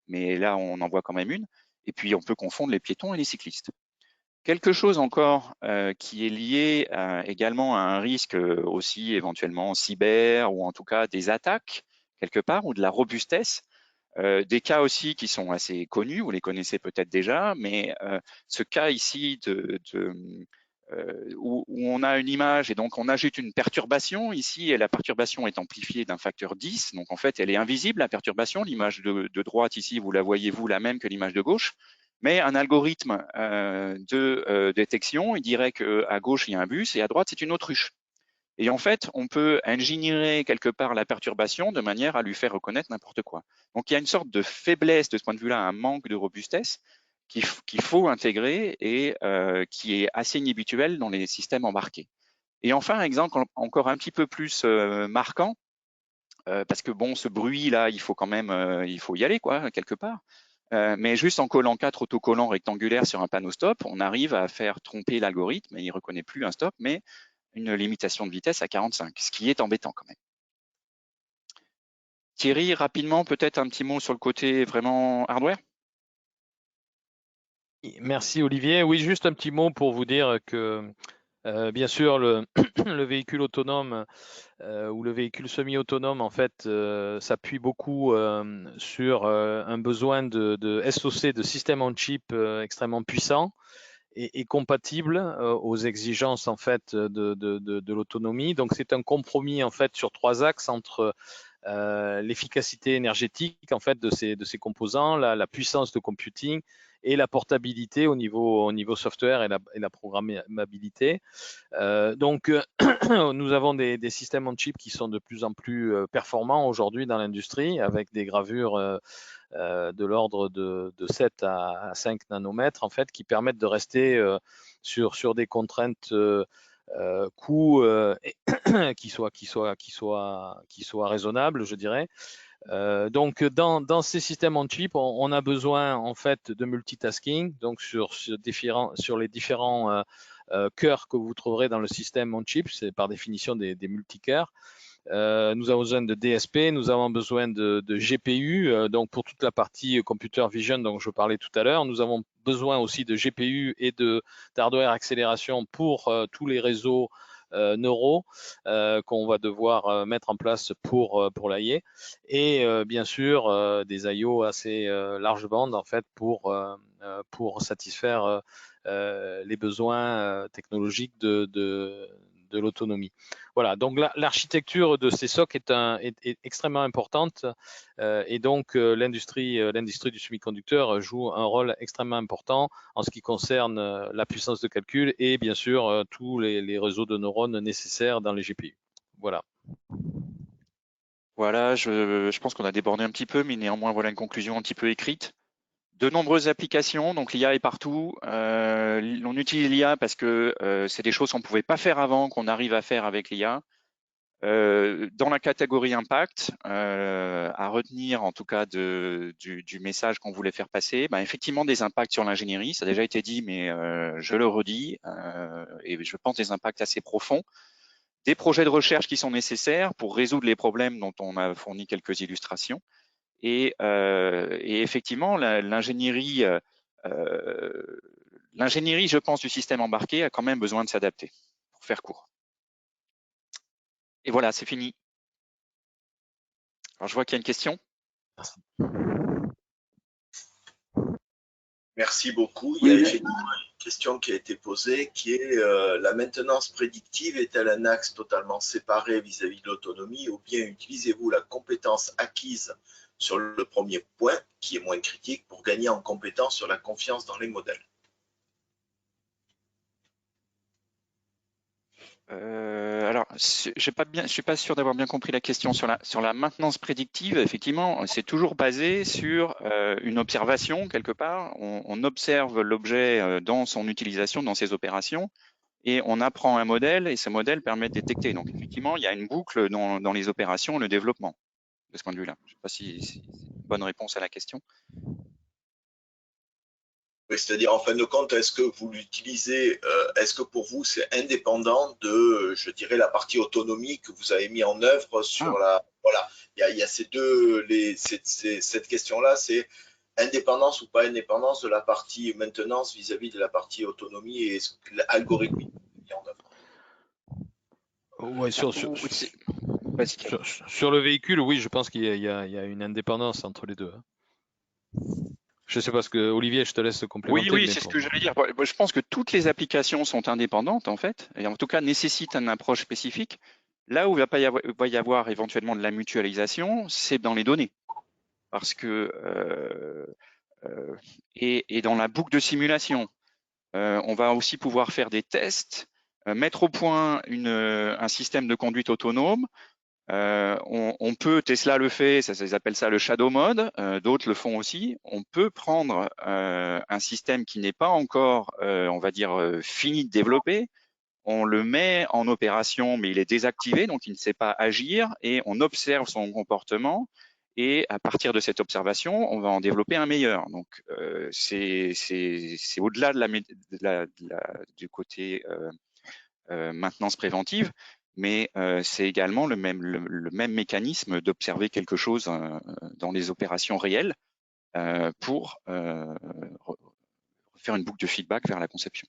mais là, on en voit quand même une. Et puis, on peut confondre les piétons et les cyclistes. Quelque chose encore qui est lié également à un risque aussi éventuellement cyber, ou en tout cas des attaques quelque part, ou de la robustesse. Des cas aussi qui sont assez connus, vous les connaissez peut-être déjà, mais ce cas ici où on a une image et donc on ajoute une perturbation ici, et la perturbation est amplifiée d'un facteur 10, donc en fait elle est invisible, la perturbation. L'image de droite ici, vous la voyez vous la même que l'image de gauche, mais un algorithme de détection, il dirait qu'à gauche il y a un bus et à droite c'est une autruche. Et en fait, on peut ingénierer quelque part la perturbation de manière à lui faire reconnaître n'importe quoi. Donc il y a une sorte de faiblesse de ce point de vue-là, un manque de robustesse qu'il faut intégrer et qui est assez inhabituel dans les systèmes embarqués. Et enfin, un exemple encore un petit peu plus marquant, parce que bon, ce bruit-là, il faut quand même, il faut y aller quoi, quelque part. Mais juste en collant 4 autocollants rectangulaires sur un panneau stop, on arrive à faire tromper l'algorithme et il reconnaît plus un stop, mais une limitation de vitesse à 45, ce qui est embêtant quand même. Thierry, rapidement, peut-être un petit mot sur le côté vraiment hardware? Merci Olivier. Oui, juste un petit mot pour vous dire que bien sûr le véhicule autonome ou le véhicule semi-autonome en fait s'appuie beaucoup sur un besoin de SoC, de système on chip extrêmement puissant et compatible aux exigences en fait de l'autonomie. Donc c'est un compromis en fait sur 3 axes entre l'efficacité énergétique en fait de ces composants, la puissance de computing et la portabilité au niveau software et la programmabilité. Donc nous avons des systèmes on chip qui sont de plus en plus performants aujourd'hui dans l'industrie, avec des gravures de l'ordre de 7 à 5 nanomètres en fait, qui permettent de rester sur des contraintes coûts qui soient raisonnables, je dirais. Donc dans ces systèmes on chip, on a besoin en fait de multitasking, donc sur les différents cœurs que vous trouverez dans le système on chip, c'est par définition des multicœurs. Nous avons besoin de DSP, nous avons besoin de GPU, donc pour toute la partie computer vision dont je parlais tout à l'heure. Nous avons besoin aussi de GPU et d'hardware accélération pour tous les réseaux neuro qu'on va devoir mettre en place pour l'AI, et bien sûr des I/O assez large bande en fait pour satisfaire les besoins technologiques de l'autonomie. Voilà, donc l'architecture de ces SoC est extrêmement importante et donc l'industrie du semi-conducteur joue un rôle extrêmement important en ce qui concerne la puissance de calcul et bien sûr tous les réseaux de neurones nécessaires dans les GPU. Voilà. Voilà, je pense qu'on a débordé un petit peu, mais néanmoins, voilà une conclusion un petit peu écrite. De nombreuses applications, donc l'IA est partout. On utilise l'IA parce que c'est des choses qu'on ne pouvait pas faire avant, qu'on arrive à faire avec l'IA. Dans la catégorie impact, à retenir en tout cas du message qu'on voulait faire passer, effectivement des impacts sur l'ingénierie, ça a déjà été dit, mais je le redis, et je pense des impacts assez profonds. Des projets de recherche qui sont nécessaires pour résoudre les problèmes dont on a fourni quelques illustrations. Et effectivement, l'ingénierie l'ingénierie, je pense, du système embarqué a quand même besoin de s'adapter, pour faire court. Et voilà, c'est fini. Alors, je vois qu'il y a une question. Merci beaucoup. Il Oui, y a effectivement une question qui a été posée qui est la maintenance prédictive est-elle un axe totalement séparé vis-à-vis de l'autonomie ou bien utilisez-vous la compétence acquise sur le premier point, qui est moins critique, pour gagner en compétence sur la confiance dans les modèles? Alors, je suis pas sûr d'avoir bien compris la question sur la maintenance prédictive. Effectivement, c'est toujours basé sur une observation quelque part. On observe l'objet dans son utilisation, dans ses opérations, et on apprend un modèle, et ce modèle permet de détecter. Donc, effectivement, il y a une boucle dans les opérations, le développement, de ce point de vue-là. Je ne sais pas si c'est une bonne réponse à la question. Oui, c'est-à-dire, en fin de compte, est-ce que vous l'utilisez, est-ce que pour vous, c'est indépendant de, je dirais, la partie autonomie que vous avez mis en œuvre sur la… Voilà, il y a ces deux, cette question-là, c'est indépendance ou pas indépendance de la partie maintenance vis-à-vis de la partie autonomie et algorithmique mis en œuvre. Ouais, sur le véhicule, oui, je pense qu'il y a une indépendance entre les deux. Je ne sais pas ce que Olivier, je te laisse complémenter. Oui, c'est ce que j'allais dire. Je pense que toutes les applications sont indépendantes en fait, et en tout cas nécessitent une approche spécifique. Là où il va y avoir éventuellement de la mutualisation, c'est dans les données, parce que et dans la boucle de simulation, on va aussi pouvoir faire des tests, mettre au point un système de conduite autonome. On peut, Tesla le fait, ils appellent ça le shadow mode, d'autres le font aussi. On peut prendre un système qui n'est pas encore, on va dire, fini de développer, on le met en opération, mais il est désactivé, donc il ne sait pas agir, et on observe son comportement, et à partir de cette observation, on va en développer un meilleur. Donc c'est au-delà du côté maintenance préventive, mais c'est également le même mécanisme d'observer quelque chose dans les opérations réelles pour faire une boucle de feedback vers la conception.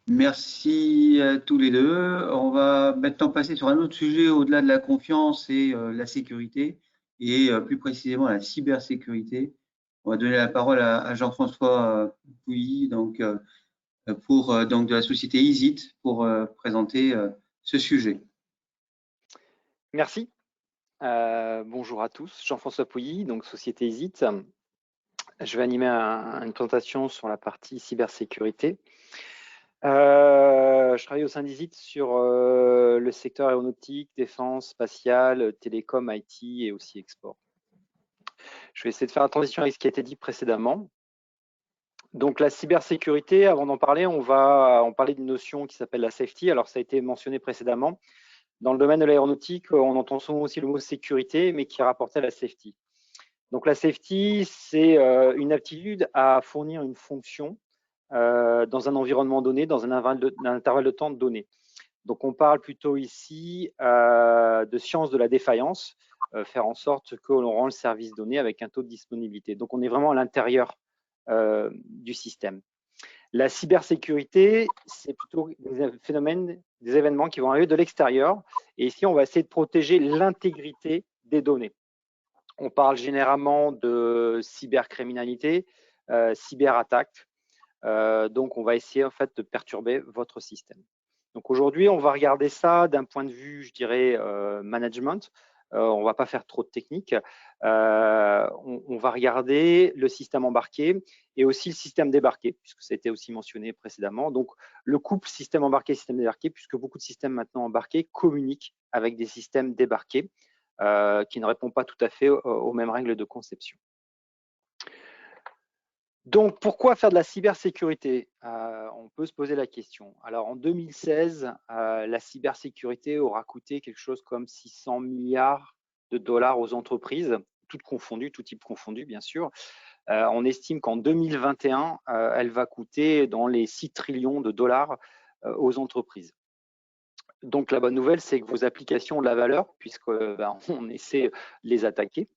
Merci à tous les deux. On va maintenant passer sur un autre sujet au-delà de la confiance et la sécurité, et plus précisément la cybersécurité. On va donner la parole à Jean-François Pouilly, donc de la société EasyIT, pour présenter ce sujet. Merci. Bonjour à tous. Jean-François Pouilly, donc société EasyIT. Je vais animer une présentation sur la partie cybersécurité. Je travaille au sein d'EasyIT sur le secteur aéronautique, défense, spatial, télécom, IT et aussi export. Je vais essayer de faire la transition avec ce qui a été dit précédemment. Donc la cybersécurité, avant d'en parler, on parlait d'une notion qui s'appelle la safety. Alors ça a été mentionné précédemment. Dans le domaine de l'aéronautique, on entend souvent aussi le mot sécurité, mais qui est rapporté à la safety. Donc la safety, c'est une aptitude à fournir une fonction dans un environnement donné, dans un intervalle de temps donné. Donc on parle plutôt ici de science de la défaillance, faire en sorte que l'on rend le service donné avec un taux de disponibilité. Donc on est vraiment à l'intérieur du système. La cybersécurité, c'est plutôt des phénomènes, des événements qui vont arriver de l'extérieur. Et ici, on va essayer de protéger l'intégrité des données. On parle généralement de cybercriminalité, cyberattaque. Donc, on va essayer en fait de perturber votre système. Donc aujourd'hui, on va regarder ça d'un point de vue, je dirais, management. On ne va pas faire trop de technique. On va regarder le système embarqué et aussi le système débarqué, puisque ça a été aussi mentionné précédemment. Donc, le couple système embarqué, système débarqué, puisque beaucoup de systèmes maintenant embarqués communiquent avec des systèmes débarqués qui ne répondent pas tout à fait aux mêmes règles de conception. Donc, pourquoi faire de la cybersécurité? On peut se poser la question. Alors, en 2016, la cybersécurité aura coûté quelque chose comme 600 milliards de dollars aux entreprises, toutes confondues, tout type confondu, bien sûr. On estime qu'en 2021, elle va coûter dans les 6 trillions de dollars aux entreprises. Donc, la bonne nouvelle, c'est que vos applications ont de la valeur, puisqu'on essaie de les attaquer.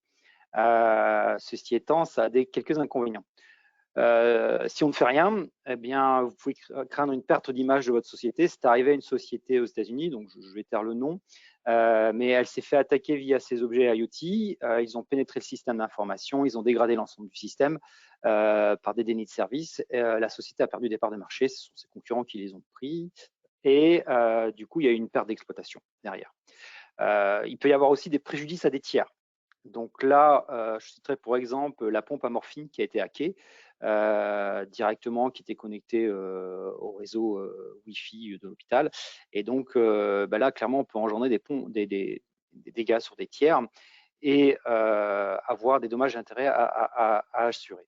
Ceci étant, ça a quelques inconvénients. Si on ne fait rien, eh bien, vous pouvez craindre une perte d'image de votre société. C'est arrivé à une société aux États-Unis, donc je vais taire le nom, mais elle s'est fait attaquer via ces objets IoT. Ils ont pénétré le système d'information, ils ont dégradé l'ensemble du système par des dénis de service. La société a perdu des parts de marché, ce sont ses concurrents qui les ont pris, et du coup, il y a eu une perte d'exploitation derrière. Il peut y avoir aussi des préjudices à des tiers. Donc là, je citerai pour exemple la pompe à morphine qui a été hackée directement, qui était connectée au réseau Wi-Fi de l'hôpital. Et donc là, clairement, on peut engendrer des dégâts sur des tiers et avoir des dommages et intérêts à assurer.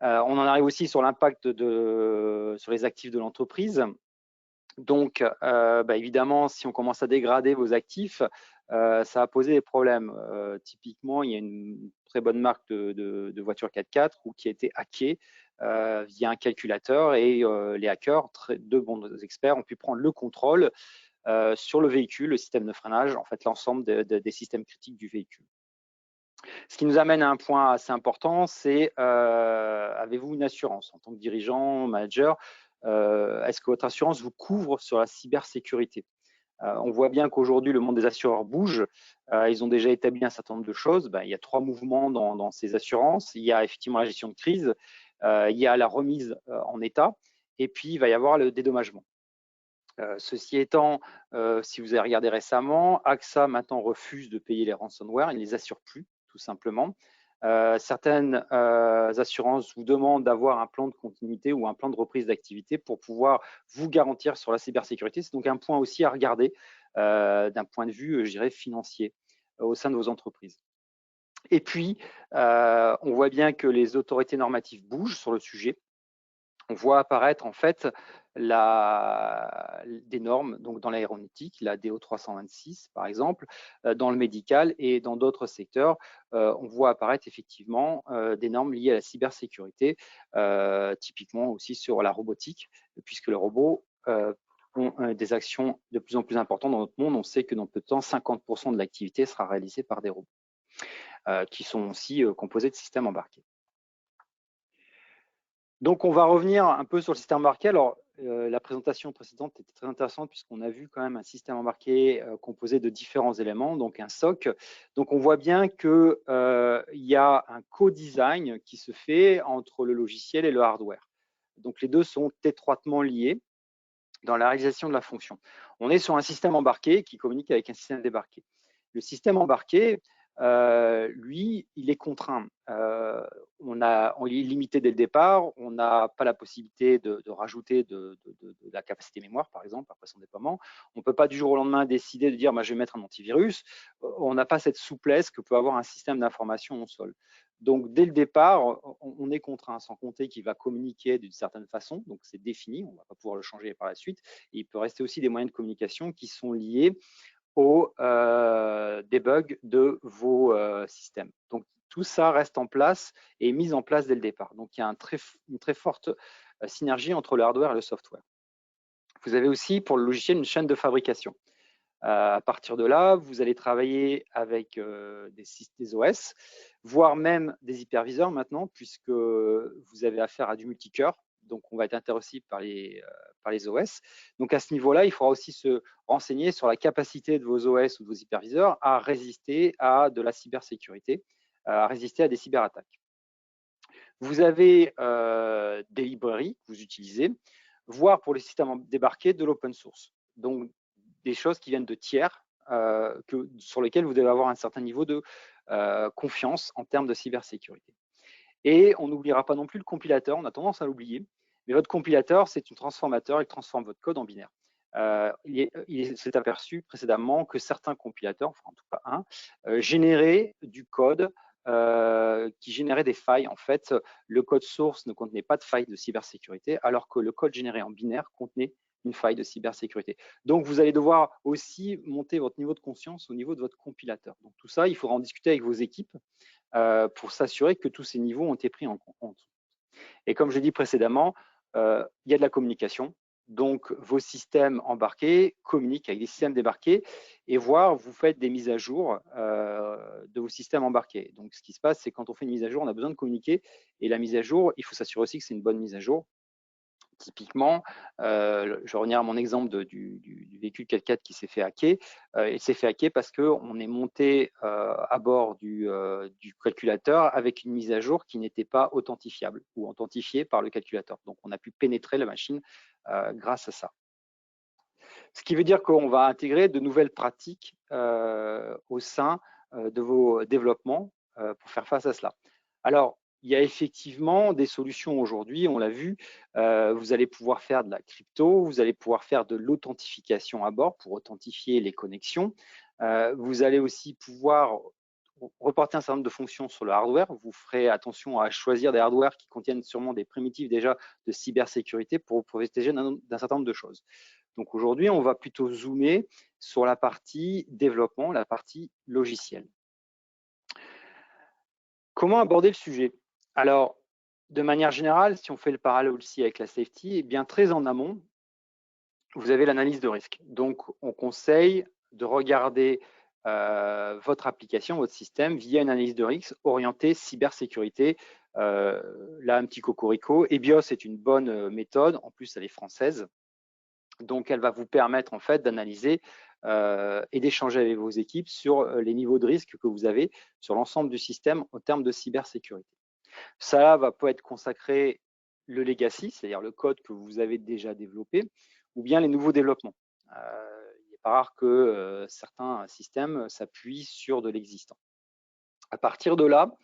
On en arrive aussi sur l'impact sur les actifs de l'entreprise. Donc, évidemment, si on commence à dégrader vos actifs, ça va poser des problèmes. Typiquement, il y a une très bonne marque de voiture 4x4 qui a été hackée via un calculateur et les hackers, deux bons experts, ont pu prendre le contrôle sur le véhicule, le système de freinage, en fait l'ensemble des systèmes critiques du véhicule. Ce qui nous amène à un point assez important, c'est avez-vous une assurance en tant que dirigeant, manager? Est-ce que votre assurance vous couvre sur la cybersécurité? On voit bien qu'aujourd'hui, le monde des assureurs bouge. Ils ont déjà établi un certain nombre de choses. Il y a 3 mouvements dans ces assurances. Il y a effectivement la gestion de crise, il y a la remise en état, et puis il va y avoir le dédommagement. Ceci étant, si vous avez regardé récemment, AXA maintenant refuse de payer les ransomware, il ne les assure plus, tout simplement. Certaines assurances vous demandent d'avoir un plan de continuité ou un plan de reprise d'activité pour pouvoir vous garantir sur la cybersécurité. C'est donc un point aussi à regarder d'un point de vue, je dirais, financier au sein de vos entreprises. Et puis, on voit bien que les autorités normatives bougent sur le sujet. On voit apparaître en fait des normes donc dans l'aéronautique, la DO 326 par exemple, dans le médical et dans d'autres secteurs, on voit apparaître effectivement des normes liées à la cybersécurité, typiquement aussi sur la robotique, puisque les robots ont des actions de plus en plus importantes dans notre monde. On sait que dans peu de temps, 50% de l'activité sera réalisée par des robots, qui sont aussi composés de systèmes embarqués. Donc, on va revenir un peu sur le système embarqué. Alors, la présentation précédente était très intéressante puisqu'on a vu quand même un système embarqué composé de différents éléments, donc un SOC. Donc, on voit bien qu'il y a un co-design qui se fait entre le logiciel et le hardware. Donc, les deux sont étroitement liés dans la réalisation de la fonction. On est sur un système embarqué qui communique avec un système débarqué. Le système embarqué, lui, il est contraint. On est limité dès le départ. On n'a pas la possibilité de rajouter de la capacité mémoire, par exemple, après son déploiement. On ne peut pas du jour au lendemain décider de dire je vais mettre un antivirus. On n'a pas cette souplesse que peut avoir un système d'information au sol. Donc, dès le départ, on est contraint, sans compter qu'il va communiquer d'une certaine façon. Donc, c'est défini. On ne va pas pouvoir le changer par la suite. Et il peut rester aussi des moyens de communication qui sont liés au debug de vos systèmes. Donc, tout ça reste en place et est mis en place dès le départ. Donc, il y a une très forte synergie entre le hardware et le software. Vous avez aussi, pour le logiciel, une chaîne de fabrication. À partir de là, vous allez travailler avec des OS, voire même des hyperviseurs maintenant, puisque vous avez affaire à du multicœur. Donc, on va être intéressé par les OS. Donc, à ce niveau-là, il faudra aussi se renseigner sur la capacité de vos OS ou de vos hyperviseurs à résister à de la cybersécurité, à résister à des cyberattaques. Vous avez des librairies que vous utilisez, voire pour les systèmes débarqués, de l'open source. Donc, des choses qui viennent de tiers sur lesquelles vous devez avoir un certain niveau de confiance en termes de cybersécurité. Et on n'oubliera pas non plus le compilateur, on a tendance à l'oublier, mais votre compilateur, c'est un transformateur, il transforme votre code en binaire. Il s'est aperçu précédemment que certains compilateurs, enfin en tout cas un, généraient du code qui générait des failles. En fait, le code source ne contenait pas de faille de cybersécurité, alors que le code généré en binaire contenait une faille de cybersécurité. Donc, vous allez devoir aussi monter votre niveau de conscience au niveau de votre compilateur. Donc, tout ça, il faudra en discuter avec vos équipes pour s'assurer que tous ces niveaux ont été pris en compte. Et comme je l'ai dit précédemment, il y a de la communication. donc vos systèmes embarqués communiquent avec des systèmes débarqués et voire vous faites des mises à jour de vos systèmes embarqués. Donc ce qui se passe, c'est quand on fait une mise à jour, on a besoin de communiquer et la mise à jour, il faut s'assurer aussi que c'est une bonne mise à jour. Typiquement, je vais revenir à mon exemple du véhicule 4x4 qui s'est fait hacker. Il s'est fait hacker parce qu'on est monté à bord du calculateur avec une mise à jour qui n'était pas authentifiable ou authentifiée par le calculateur. Donc, on a pu pénétrer la machine grâce à ça. Ce qui veut dire qu'on va intégrer de nouvelles pratiques au sein de vos développements pour faire face à cela. Alors, il y a effectivement des solutions aujourd'hui, on l'a vu, vous allez pouvoir faire de la crypto, vous allez pouvoir faire de l'authentification à bord pour authentifier les connexions. Vous allez aussi pouvoir reporter un certain nombre de fonctions sur le hardware. Vous ferez attention à choisir des hardwares qui contiennent sûrement des primitives déjà de cybersécurité pour vous protéger d'un certain nombre de choses. Donc aujourd'hui, on va plutôt zoomer sur la partie développement, la partie logicielle. Comment aborder le sujet? Alors, de manière générale, si on fait le parallèle aussi avec la safety, eh bien très en amont, vous avez l'analyse de risque. Donc, on conseille de regarder votre application, votre système via une analyse de risque orientée cybersécurité. Là, un petit cocorico. EBIOS est une bonne méthode. En plus, elle est française. Donc, elle va vous permettre en fait d'analyser et d'échanger avec vos équipes sur les niveaux de risque que vous avez sur l'ensemble du système en termes de cybersécurité. Ça va peut être consacré le legacy, c'est-à-dire le code que vous avez déjà développé, ou bien les nouveaux développements. Il n'est pas rare que certains systèmes s'appuient sur de l'existant. À partir de là,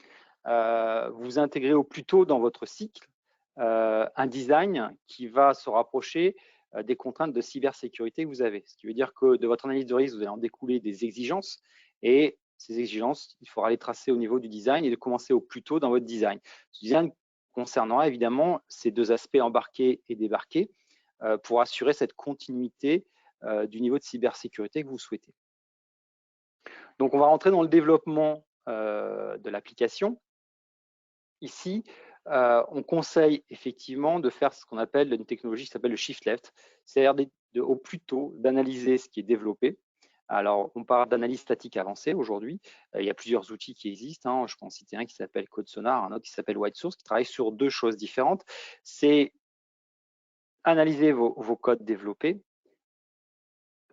vous intégrez au plus tôt dans votre cycle un design qui va se rapprocher des contraintes de cybersécurité que vous avez. Ce qui veut dire que de votre analyse de risque, vous allez en découler des exigences et ces exigences, il faudra les tracer au niveau du design et de commencer au plus tôt dans votre design. Ce design concernera évidemment ces deux aspects embarqués et débarqués pour assurer cette continuité du niveau de cybersécurité que vous souhaitez. Donc, on va rentrer dans le développement de l'application. Ici, on conseille effectivement de faire ce qu'on appelle une technologie qui s'appelle le shift left, c'est-à-dire au plus tôt d'analyser ce qui est développé. Alors, on parle d'analyse statique avancée aujourd'hui. Il y a plusieurs outils qui existent. Je peux en citer un qui s'appelle CodeSonar, un autre qui s'appelle White Source, qui travaille sur deux choses différentes. C'est analyser vos codes développés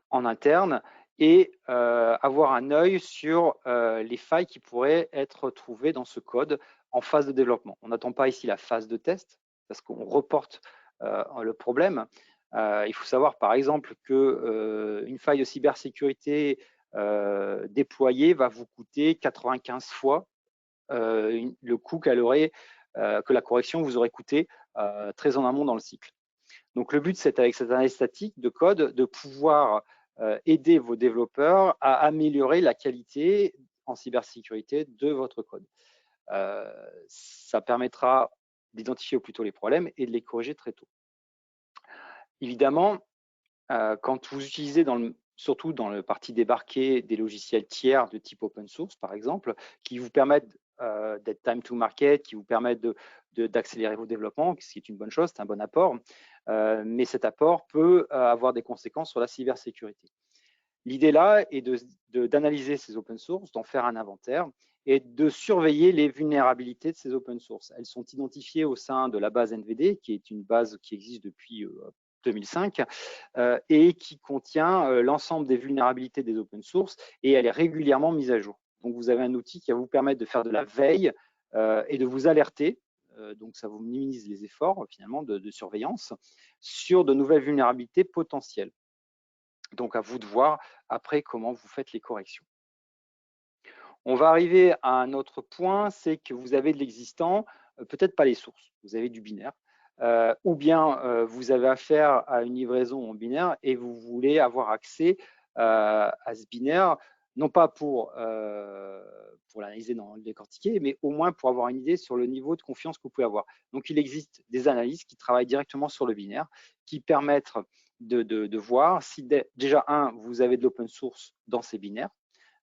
en interne et avoir un œil sur les failles qui pourraient être trouvées dans ce code en phase de développement. On n'attend pas ici la phase de test parce qu'on reporte le problème. Il faut savoir par exemple qu'une faille de cybersécurité déployée va vous coûter 95 fois le coût que la correction vous aurait coûté très en amont dans le cycle. Donc le but, c'est avec cette analyse statique de code de pouvoir aider vos développeurs à améliorer la qualité en cybersécurité de votre code. Ça permettra d'identifier au plus tôt les problèmes et de les corriger très tôt. Évidemment, quand vous utilisez surtout dans le parti débarqué des logiciels tiers de type open source, par exemple, qui vous permettent d'être time to market, qui vous permettent d'accélérer vos développements, ce qui est une bonne chose, c'est un bon apport, mais cet apport peut avoir des conséquences sur la cybersécurité. L'idée là est d'analyser ces open source, d'en faire un inventaire et de surveiller les vulnérabilités de ces open source. Elles sont identifiées au sein de la base NVD, qui est une base qui existe depuis 2005 et qui contient l'ensemble des vulnérabilités des open source et elle est régulièrement mise à jour. Donc, vous avez un outil qui va vous permettre de faire de la veille et de vous alerter. Donc, ça vous minimise les efforts finalement de surveillance sur de nouvelles vulnérabilités potentielles. Donc, à vous de voir après comment vous faites les corrections. On va arriver à un autre point, c'est que vous avez de l'existant, peut-être pas les sources, vous avez du binaire, ou bien vous avez affaire à une livraison en binaire et vous voulez avoir accès à ce binaire, non pas pour l'analyser, dans le décortiquer, mais au moins pour avoir une idée sur le niveau de confiance que vous pouvez avoir. Donc, il existe des analyses qui travaillent directement sur le binaire, qui permettent de voir si déjà, vous avez de l'open source dans ces binaires.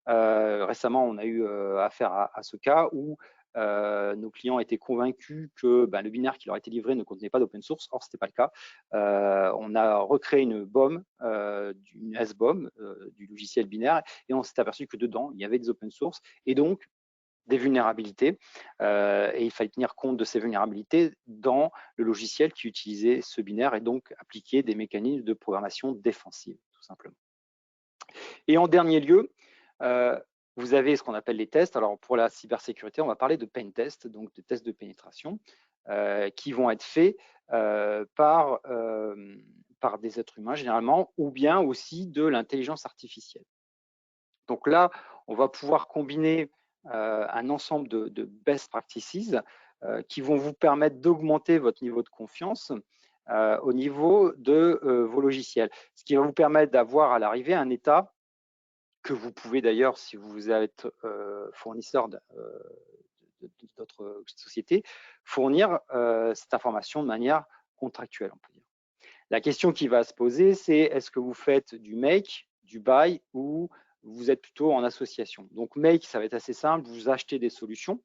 Récemment, on a eu affaire à ce cas où nos clients étaient convaincus que le binaire qui leur était livré ne contenait pas d'open source. Or, ce n'était pas le cas. On a recréé une BOM, une SBOM du logiciel binaire, et on s'est aperçu que dedans, il y avait des open source et donc des vulnérabilités. Et il fallait tenir compte de ces vulnérabilités dans le logiciel qui utilisait ce binaire et donc appliquer des mécanismes de programmation défensive, tout simplement. Et en dernier lieu, vous avez ce qu'on appelle les tests. Alors pour la cybersécurité, on va parler de pen test, donc de tests de pénétration, qui vont être faits par des êtres humains généralement, ou bien aussi de l'intelligence artificielle. Donc là, on va pouvoir combiner un ensemble de best practices qui vont vous permettre d'augmenter votre niveau de confiance au niveau de vos logiciels. Ce qui va vous permettre d'avoir à l'arrivée un état que vous pouvez d'ailleurs, si vous êtes fournisseur d'autres sociétés, fournir cette information de manière contractuelle, on peut dire. La question qui va se poser, c'est est-ce que vous faites du make, du buy ou vous êtes plutôt en association? Donc make, ça va être assez simple, vous achetez des solutions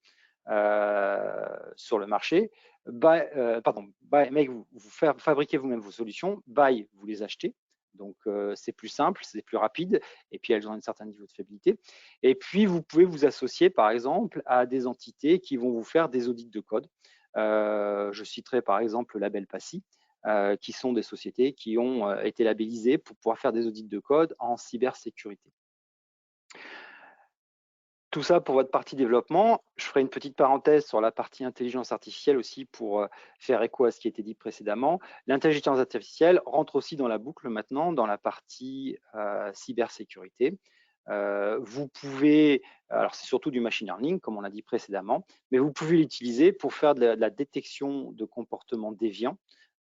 sur le marché. Make, vous fabriquez vous-même vos solutions. Buy, vous les achetez. Donc, c'est plus simple, c'est plus rapide, et puis elles ont un certain niveau de fiabilité. Et puis, vous pouvez vous associer, par exemple, à des entités qui vont vous faire des audits de code. Je citerai, par exemple, Label Passy, qui sont des sociétés qui ont été labellisées pour pouvoir faire des audits de code en cybersécurité. Tout ça pour votre partie développement. Je ferai une petite parenthèse sur la partie intelligence artificielle aussi pour faire écho à ce qui a été dit précédemment. L'intelligence artificielle rentre aussi dans la boucle maintenant dans la partie cybersécurité. Vous pouvez, alors c'est surtout du machine learning comme on l'a dit précédemment, mais vous pouvez l'utiliser pour faire de la détection de comportements déviants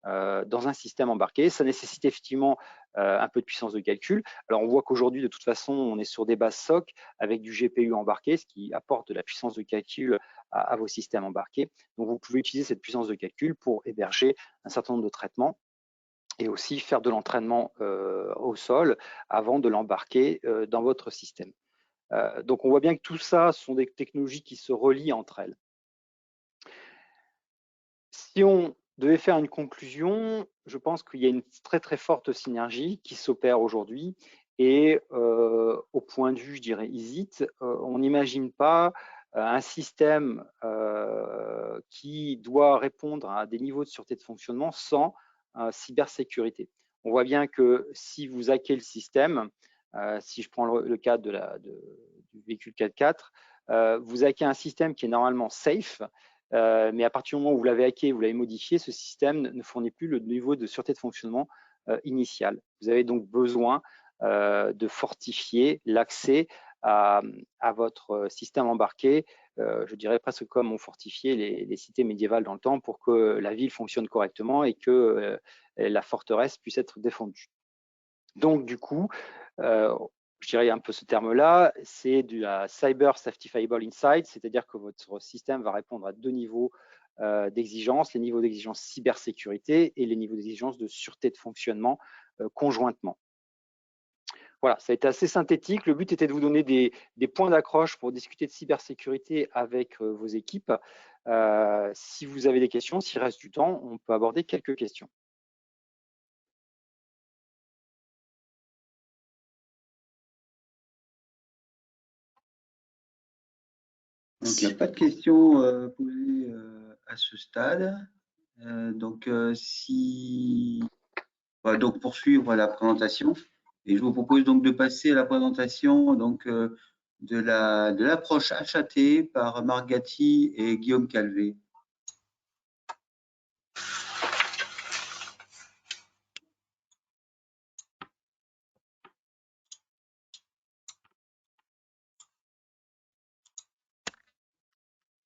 dans un système embarqué. Ça nécessite effectivement un peu de puissance de calcul. Alors, on voit qu'aujourd'hui, de toute façon, on est sur des bases SOC avec du GPU embarqué, ce qui apporte de la puissance de calcul à vos systèmes embarqués. Donc, vous pouvez utiliser cette puissance de calcul pour héberger un certain nombre de traitements et aussi faire de l'entraînement au sol avant de l'embarquer dans votre système. Donc, on voit bien que tout ça sont des technologies qui se relient entre elles. Si on devait faire une conclusion, je pense qu'il y a une très très forte synergie qui s'opère aujourd'hui et au point de vue, je dirais, ISIT, on n'imagine pas un système qui doit répondre à des niveaux de sûreté de fonctionnement sans cybersécurité. On voit bien que si vous hackez le système, si je prends le cas du véhicule 4x4, vous hackez un système qui est normalement safe, mais à partir du moment où vous l'avez hacké, vous l'avez modifié, ce système ne fournit plus le niveau de sûreté de fonctionnement initial. Vous avez donc besoin de fortifier l'accès à votre système embarqué, je dirais presque comme on fortifiait les cités médiévales dans le temps pour que la ville fonctionne correctement et que la forteresse puisse être défendue. Donc du coup, je dirais un peu ce terme-là, c'est de la Cyber Certifiable Insight, c'est-à-dire que votre système va répondre à deux niveaux d'exigence, les niveaux d'exigence cybersécurité et les niveaux d'exigence de sûreté de fonctionnement conjointement. Voilà, ça a été assez synthétique. Le but était de vous donner des points d'accroche pour discuter de cybersécurité avec vos équipes. Si vous avez des questions, s'il reste du temps, on peut aborder quelques questions. Donc, il n'y a pas de questions posées à ce stade. Donc, donc, poursuivre la présentation. Et je vous propose donc de passer à la présentation donc, de l'approche HAT par Marc Gatti et Guillaume Calvé.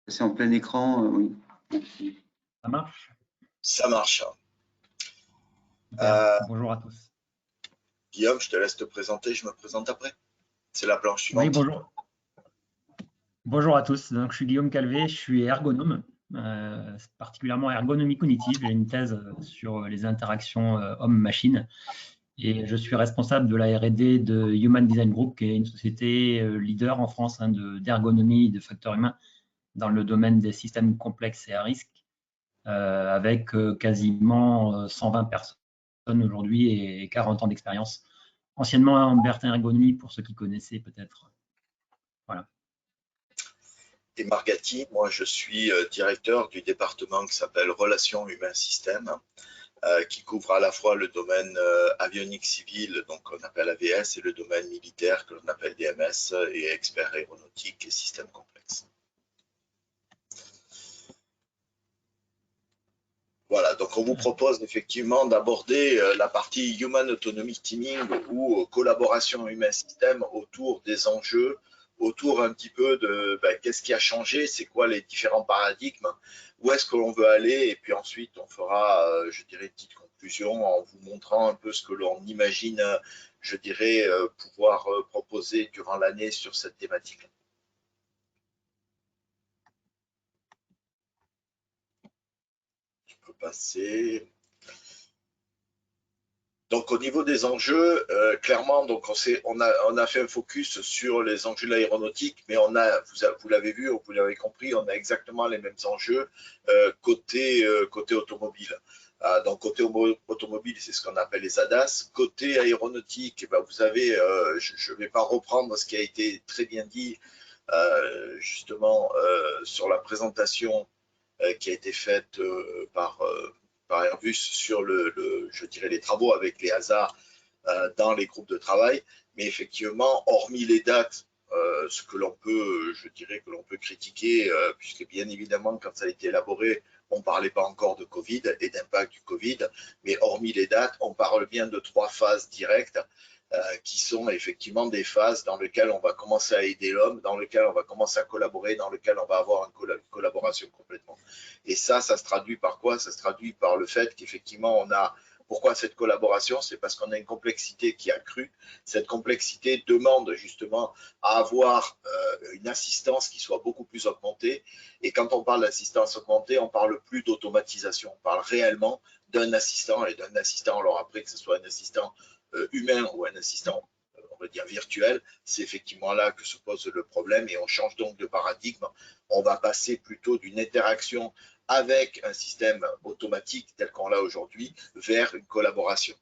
C'est en plein écran, oui. Merci. Ça marche? Ça marche. Bonjour à tous. Guillaume, je te laisse te présenter, je me présente après. C'est la planche suivante. Oui, bonjour. Bonjour à tous. Donc, je suis Guillaume Calvé, je suis ergonome, particulièrement ergonomie cognitive. J'ai une thèse sur les interactions homme-machine et je suis responsable de la R&D de Human Design Group, qui est une société leader en France d'ergonomie et de facteurs humains dans le domaine des systèmes complexes et à risque, avec quasiment 120 personnes aujourd'hui et 40 ans d'expérience. Anciennement Bertin Ergonomie, pour ceux qui connaissaient peut-être. Voilà. Et Margati, moi je suis directeur du département qui s'appelle Relations Humains-Systèmes, qui couvre à la fois le domaine avionique civil, donc qu'on appelle AVS, et le domaine militaire que l'on appelle DMS, et expert aéronautique et systèmes complexes. Voilà, donc on vous propose effectivement d'aborder la partie Human Autonomy Teaming ou collaboration humain-système autour des enjeux, autour un petit peu de qu'est-ce qui a changé, c'est quoi les différents paradigmes, où est-ce que l'on veut aller, et puis ensuite on fera, je dirais, une petite conclusion en vous montrant un peu ce que l'on imagine, je dirais, pouvoir proposer durant l'année sur cette thématique. Tu peux passer. Donc au niveau des enjeux, clairement, donc on a fait un focus sur les enjeux de l'aéronautique, mais vous l'avez vu, vous l'avez compris, on a exactement les mêmes enjeux côté automobile. Donc côté automobile, c'est ce qu'on appelle les ADAS. Côté aéronautique, vous avez, je ne vais pas reprendre ce qui a été très bien dit justement sur la présentation qui a été faite par Airbus sur je dirais les travaux avec les hasards dans les groupes de travail, mais effectivement, hormis les dates, ce que l'on peut, je dirais que l'on peut critiquer, puisque bien évidemment, quand ça a été élaboré, on ne parlait pas encore de Covid et d'impact du Covid, mais hormis les dates, on parle bien de 3 phases directes qui sont effectivement des phases dans lesquelles on va commencer à aider l'homme, dans lesquelles on va commencer à collaborer, dans lesquelles on va avoir une collaboration complètement. Et ça se traduit par quoi? Ça se traduit par le fait qu'effectivement, on a. Pourquoi cette collaboration? C'est parce qu'on a une complexité qui a accru. Cette complexité demande justement à avoir une assistance qui soit beaucoup plus augmentée. Et quand on parle d'assistance augmentée, on parle plus d'automatisation. On parle réellement d'un assistant et d'un assistant. Alors après, que ce soit un assistant humain ou un assistant, on va dire virtuel, c'est effectivement là que se pose le problème et on change donc de paradigme. On va passer plutôt d'une interaction avec un système automatique tel qu'on l'a aujourd'hui vers une collaboration.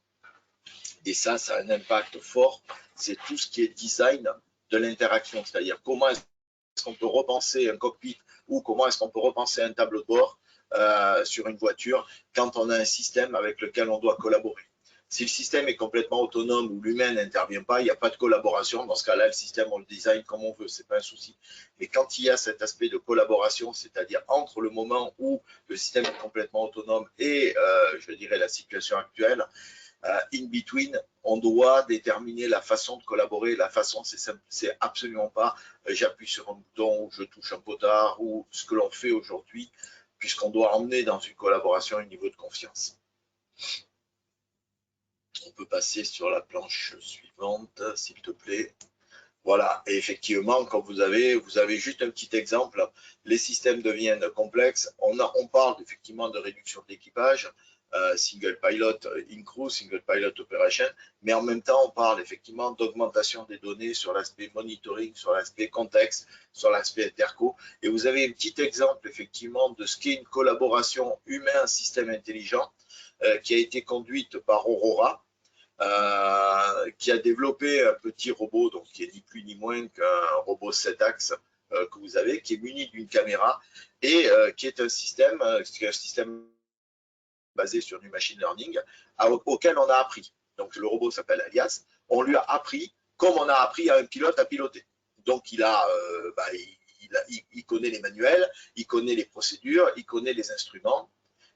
Et ça a un impact fort. C'est tout ce qui est design de l'interaction, c'est-à-dire comment est-ce qu'on peut repenser un cockpit ou comment est-ce qu'on peut repenser un tableau de bord sur une voiture quand on a un système avec lequel on doit collaborer. Si le système est complètement autonome ou l'humain n'intervient pas, il n'y a pas de collaboration. Dans ce cas-là, le système, on le design comme on veut, ce n'est pas un souci. Mais quand il y a cet aspect de collaboration, c'est-à-dire entre le moment où le système est complètement autonome et, je dirais, la situation actuelle, in between, on doit déterminer la façon de collaborer. La façon, c'est absolument pas j'appuie sur un bouton ou je touche un potard ou ce que l'on fait aujourd'hui, puisqu'on doit emmener dans une collaboration un niveau de confiance. On peut passer sur la planche suivante, s'il te plaît. Voilà, et effectivement, quand vous avez juste un petit exemple, les systèmes deviennent complexes. On parle effectivement de réduction d'équipage, single pilot in crew, single pilot operation, mais en même temps, on parle effectivement d'augmentation des données sur l'aspect monitoring, sur l'aspect contexte, sur l'aspect interco. Et vous avez un petit exemple effectivement de ce qu'est une collaboration humain-système intelligent qui a été conduite par Aurora. Qui a développé un petit robot, donc qui est ni plus ni moins qu'un robot 7 axes que vous avez, qui est muni d'une caméra et qui est un système basé sur du machine learning auquel on a appris. Donc le robot s'appelle Alias. On lui a appris comme on a appris à un pilote à piloter. Donc il connaît les manuels, il connaît les procédures, il connaît les instruments.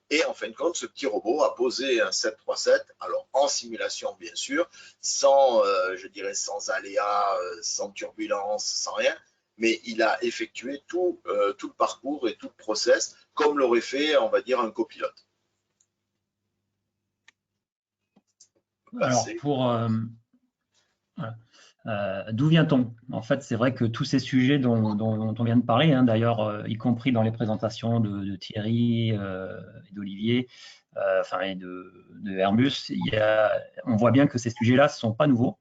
Et en fin de compte, ce petit robot a posé un 737, alors en simulation bien sûr, sans, je dirais, sans aléas, sans turbulence, sans rien, mais il a effectué tout le parcours et tout le process comme l'aurait fait, on va dire, un copilote. Alors, d'où vient-on? En fait, c'est vrai que tous ces sujets dont on vient de parler, hein, d'ailleurs, y compris dans les présentations de Thierry et d'Olivier, et de Airbus, on voit bien que ces sujets-là ne sont pas nouveaux.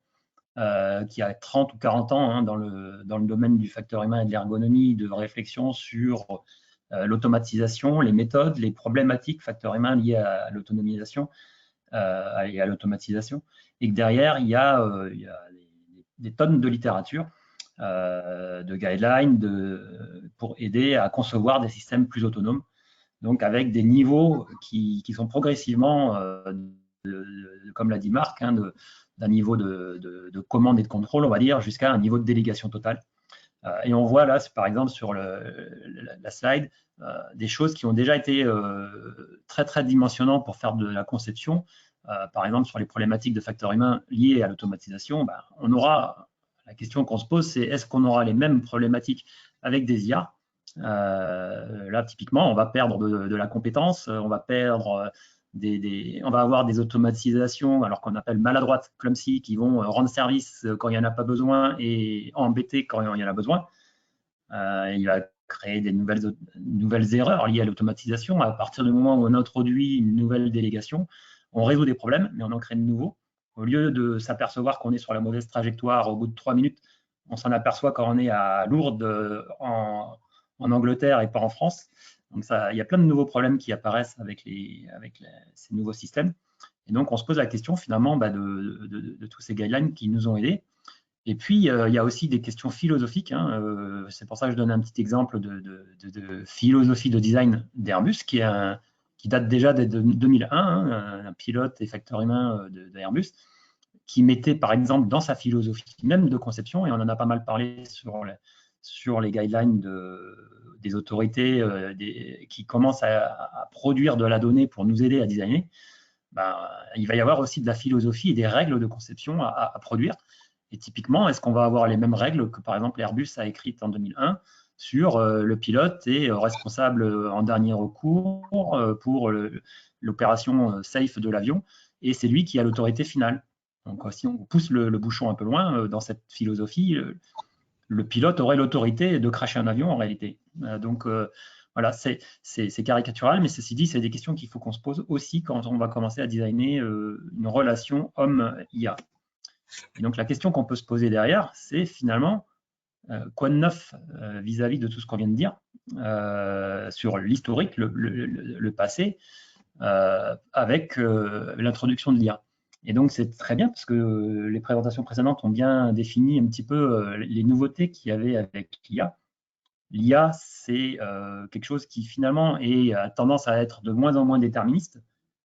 qui a 30 ou 40 ans hein, dans le domaine du facteur humain et de l'ergonomie, de réflexion sur l'automatisation, les méthodes, les problématiques facteur humain liées à l'autonomisation et à l'automatisation. Et que derrière, il y a des tonnes de littérature, de guidelines pour aider à concevoir des systèmes plus autonomes, donc avec des niveaux qui sont progressivement, comme l'a dit Marc, hein, d'un niveau de commande et de contrôle, on va dire, jusqu'à un niveau de délégation totale. Et on voit là, par exemple, sur la slide, des choses qui ont déjà été très dimensionnantes pour faire de la conception. Par exemple, sur les problématiques de facteurs humains liées à l'automatisation, on aura, la question qu'on se pose, c'est est-ce qu'on aura les mêmes problématiques avec des IA? Là, typiquement, on va perdre de la compétence, on va perdre on va avoir des automatisations, alors qu'on appelle maladroites, clumsy, qui vont rendre service quand il n'y en a pas besoin et embêter quand il y en a besoin. Il va créer des nouvelles erreurs liées à l'automatisation. À partir du moment où on introduit une nouvelle délégation, on résout des problèmes, mais on en crée de nouveaux. Au lieu de s'apercevoir qu'on est sur la mauvaise trajectoire au bout de 3 minutes, on s'en aperçoit quand on est à Lourdes, en Angleterre et pas en France. Donc il y a plein de nouveaux problèmes qui apparaissent avec ces nouveaux systèmes. Et donc, on se pose la question finalement de tous ces guidelines qui nous ont aidés. Et puis, il y a aussi des questions philosophiques. Hein. C'est pour ça que je donne un petit exemple de philosophie de design d'Airbus, qui date déjà de 2001, hein, un pilote et facteur humain d'Airbus, qui mettait par exemple dans sa philosophie même de conception, et on en a pas mal parlé sur les guidelines des autorités qui commencent à produire de la donnée pour nous aider à designer, il va y avoir aussi de la philosophie et des règles de conception à produire. Et typiquement, est-ce qu'on va avoir les mêmes règles que, par exemple, Airbus a écrites en 2001 sur le pilote est responsable en dernier recours pour l'opération safe de l'avion, et c'est lui qui a l'autorité finale. Donc, si on pousse le bouchon un peu loin dans cette philosophie, le pilote aurait l'autorité de crasher un avion en réalité. Donc, voilà, c'est caricatural, mais ceci dit, c'est des questions qu'il faut qu'on se pose aussi quand on va commencer à designer une relation homme-IA. Et donc, la question qu'on peut se poser derrière, c'est finalement quoi de neuf vis-à-vis de tout ce qu'on vient de dire sur l'historique, le passé, avec l'introduction de l'IA. Et donc, c'est très bien parce que les présentations précédentes ont bien défini un petit peu les nouveautés qu'il y avait avec l'IA. L'IA, c'est quelque chose qui finalement a tendance à être de moins en moins déterministe.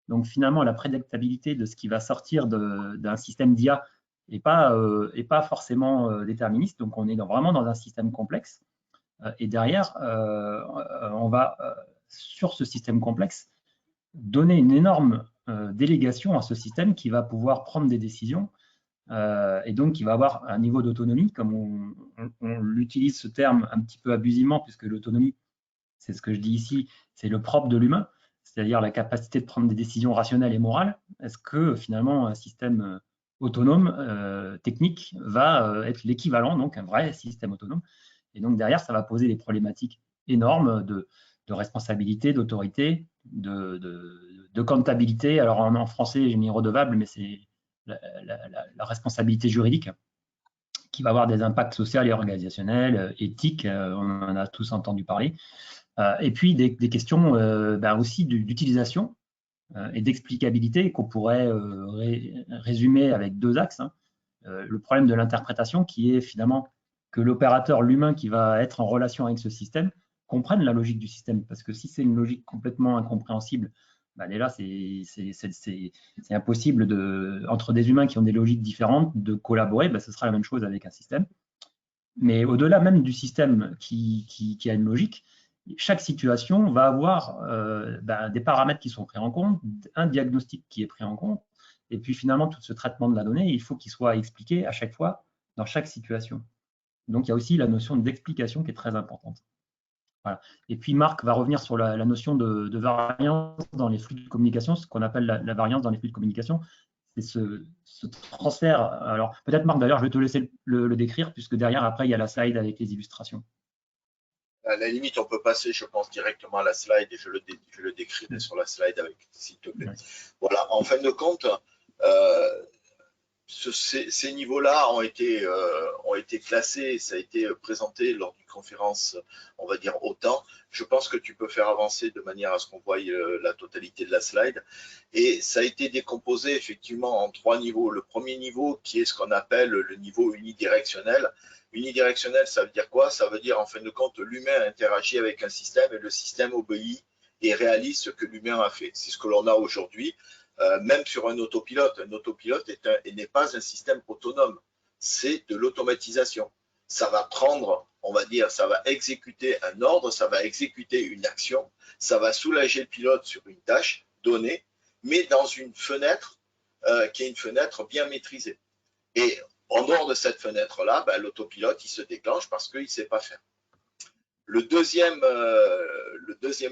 Donc, finalement, la prédictabilité de ce qui va sortir d'un système d'IA n'est pas forcément déterministe. Donc, on est vraiment dans un système complexe. Et derrière, on va, sur ce système complexe, donner une énorme délégation à ce système qui va pouvoir prendre des décisions et donc qui va avoir un niveau d'autonomie, comme on l'utilise ce terme un petit peu abusivement, puisque l'autonomie, c'est ce que je dis ici, c'est le propre de l'humain, c'est-à-dire la capacité de prendre des décisions rationnelles et morales. Est-ce que finalement un système autonome, technique, va être l'équivalent, donc un vrai système autonome? Et donc derrière, ça va poser des problématiques énormes de responsabilité, d'autorité, de comptabilité. Alors en français, j'ai mis redevable, mais c'est la responsabilité juridique qui va avoir des impacts sociaux et organisationnels, éthiques, on en a tous entendu parler. Et puis des questions aussi d'utilisation et d'explicabilité qu'on pourrait résumer avec 2 axes. Hein. Le problème de l'interprétation qui est finalement que l'opérateur, l'humain qui va être en relation avec ce système, comprenne la logique du système. Parce que si c'est une logique complètement incompréhensible, là, c'est impossible entre des humains qui ont des logiques différentes de collaborer. Ce sera la même chose avec un système. Mais au-delà même du système qui a une logique, chaque situation va avoir des paramètres qui sont pris en compte, un diagnostic qui est pris en compte, et puis finalement, tout ce traitement de la donnée, il faut qu'il soit expliqué à chaque fois, dans chaque situation. Donc, il y a aussi la notion d'explication qui est très importante. Voilà. Et puis, Marc va revenir sur la notion de variance dans les flux de communication, ce qu'on appelle la variance dans les flux de communication. C'est ce transfert. Alors, peut-être, Marc, d'ailleurs, je vais te laisser le décrire, puisque derrière, après, il y a la slide avec les illustrations. À la limite, on peut passer, je pense, directement à la slide et je le décrirai sur la slide avec, s'il te plaît. Ouais. Voilà, en fin de compte, ces niveaux-là ont été classés, ça a été présenté lors d'une conférence, on va dire autant. Je pense que tu peux faire avancer de manière à ce qu'on voie la totalité de la slide. Et ça a été décomposé effectivement en 3 niveaux. Le premier niveau qui est ce qu'on appelle le niveau unidirectionnel. Unidirectionnel, ça veut dire quoi? Ça veut dire en fin de compte, l'humain interagit avec un système et le système obéit et réalise ce que l'humain a fait. C'est ce que l'on a aujourd'hui. Même sur un autopilote n'est pas un système autonome, c'est de l'automatisation. Ça va prendre, on va dire, ça va exécuter un ordre, ça va exécuter une action, ça va soulager le pilote sur une tâche donnée, mais dans une fenêtre qui est une fenêtre bien maîtrisée. Et en dehors de cette fenêtre-là, ben, l'autopilote, il se déclenche parce qu'il ne sait pas faire. Le deuxième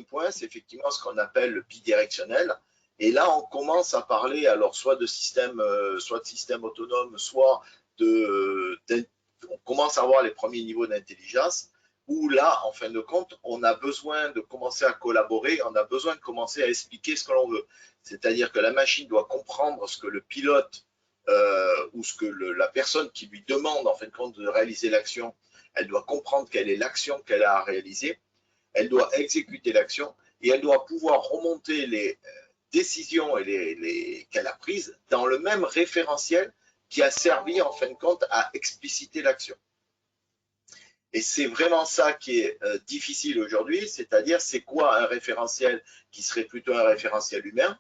point, c'est effectivement ce qu'on appelle le bidirectionnel. Et là, on commence à parler alors soit de système autonome, soit on commence à avoir les premiers niveaux d'intelligence, où là, en fin de compte, on a besoin de commencer à collaborer, on a besoin de commencer à expliquer ce que l'on veut. C'est-à-dire que la machine doit comprendre ce que le pilote ou ce que la personne qui lui demande, en fin de compte, de réaliser l'action, elle doit comprendre quelle est l'action qu'elle a à réaliser, elle doit exécuter l'action et elle doit pouvoir remonter les décisions qu'elle a prises dans le même référentiel qui a servi en fin de compte à expliciter l'action. Et c'est vraiment ça qui est difficile aujourd'hui, c'est-à-dire c'est quoi un référentiel qui serait plutôt un référentiel humain.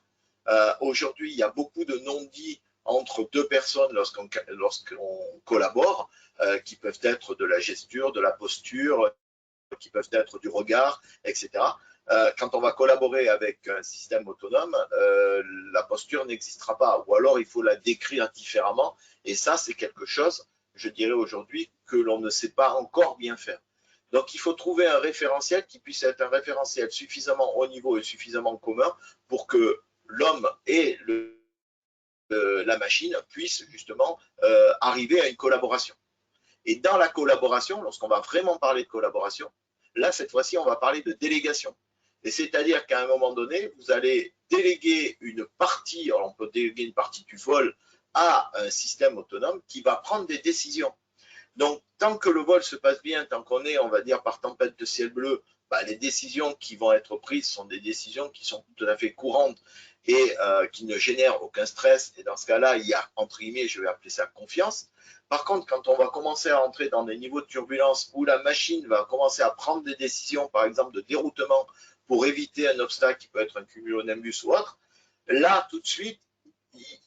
Aujourd'hui, il y a beaucoup de non-dits entre deux personnes lorsqu'on collabore, qui peuvent être de la gesture, de la posture, qui peuvent être du regard, etc. Quand on va collaborer avec un système autonome, la posture n'existera pas, ou alors il faut la décrire différemment, et ça c'est quelque chose, je dirais aujourd'hui, que l'on ne sait pas encore bien faire. Donc il faut trouver un référentiel qui puisse être un référentiel suffisamment haut niveau et suffisamment commun pour que l'homme et la machine puissent justement arriver à une collaboration. Et dans la collaboration, lorsqu'on va vraiment parler de collaboration, là cette fois-ci on va parler de délégation. Et c'est-à-dire qu'à un moment donné, vous allez déléguer une partie, alors on peut déléguer une partie du vol à un système autonome qui va prendre des décisions. Donc, tant que le vol se passe bien, tant qu'on est, on va dire, par tempête de ciel bleu, bah, les décisions qui vont être prises sont des décisions qui sont tout à fait courantes et qui ne génèrent aucun stress. Et dans ce cas-là, il y a, entre guillemets, je vais appeler ça confiance. Par contre, quand on va commencer à entrer dans des niveaux de turbulence où la machine va commencer à prendre des décisions, par exemple, de déroutement pour éviter un obstacle qui peut être un cumulonimbus ou autre, là, tout de suite,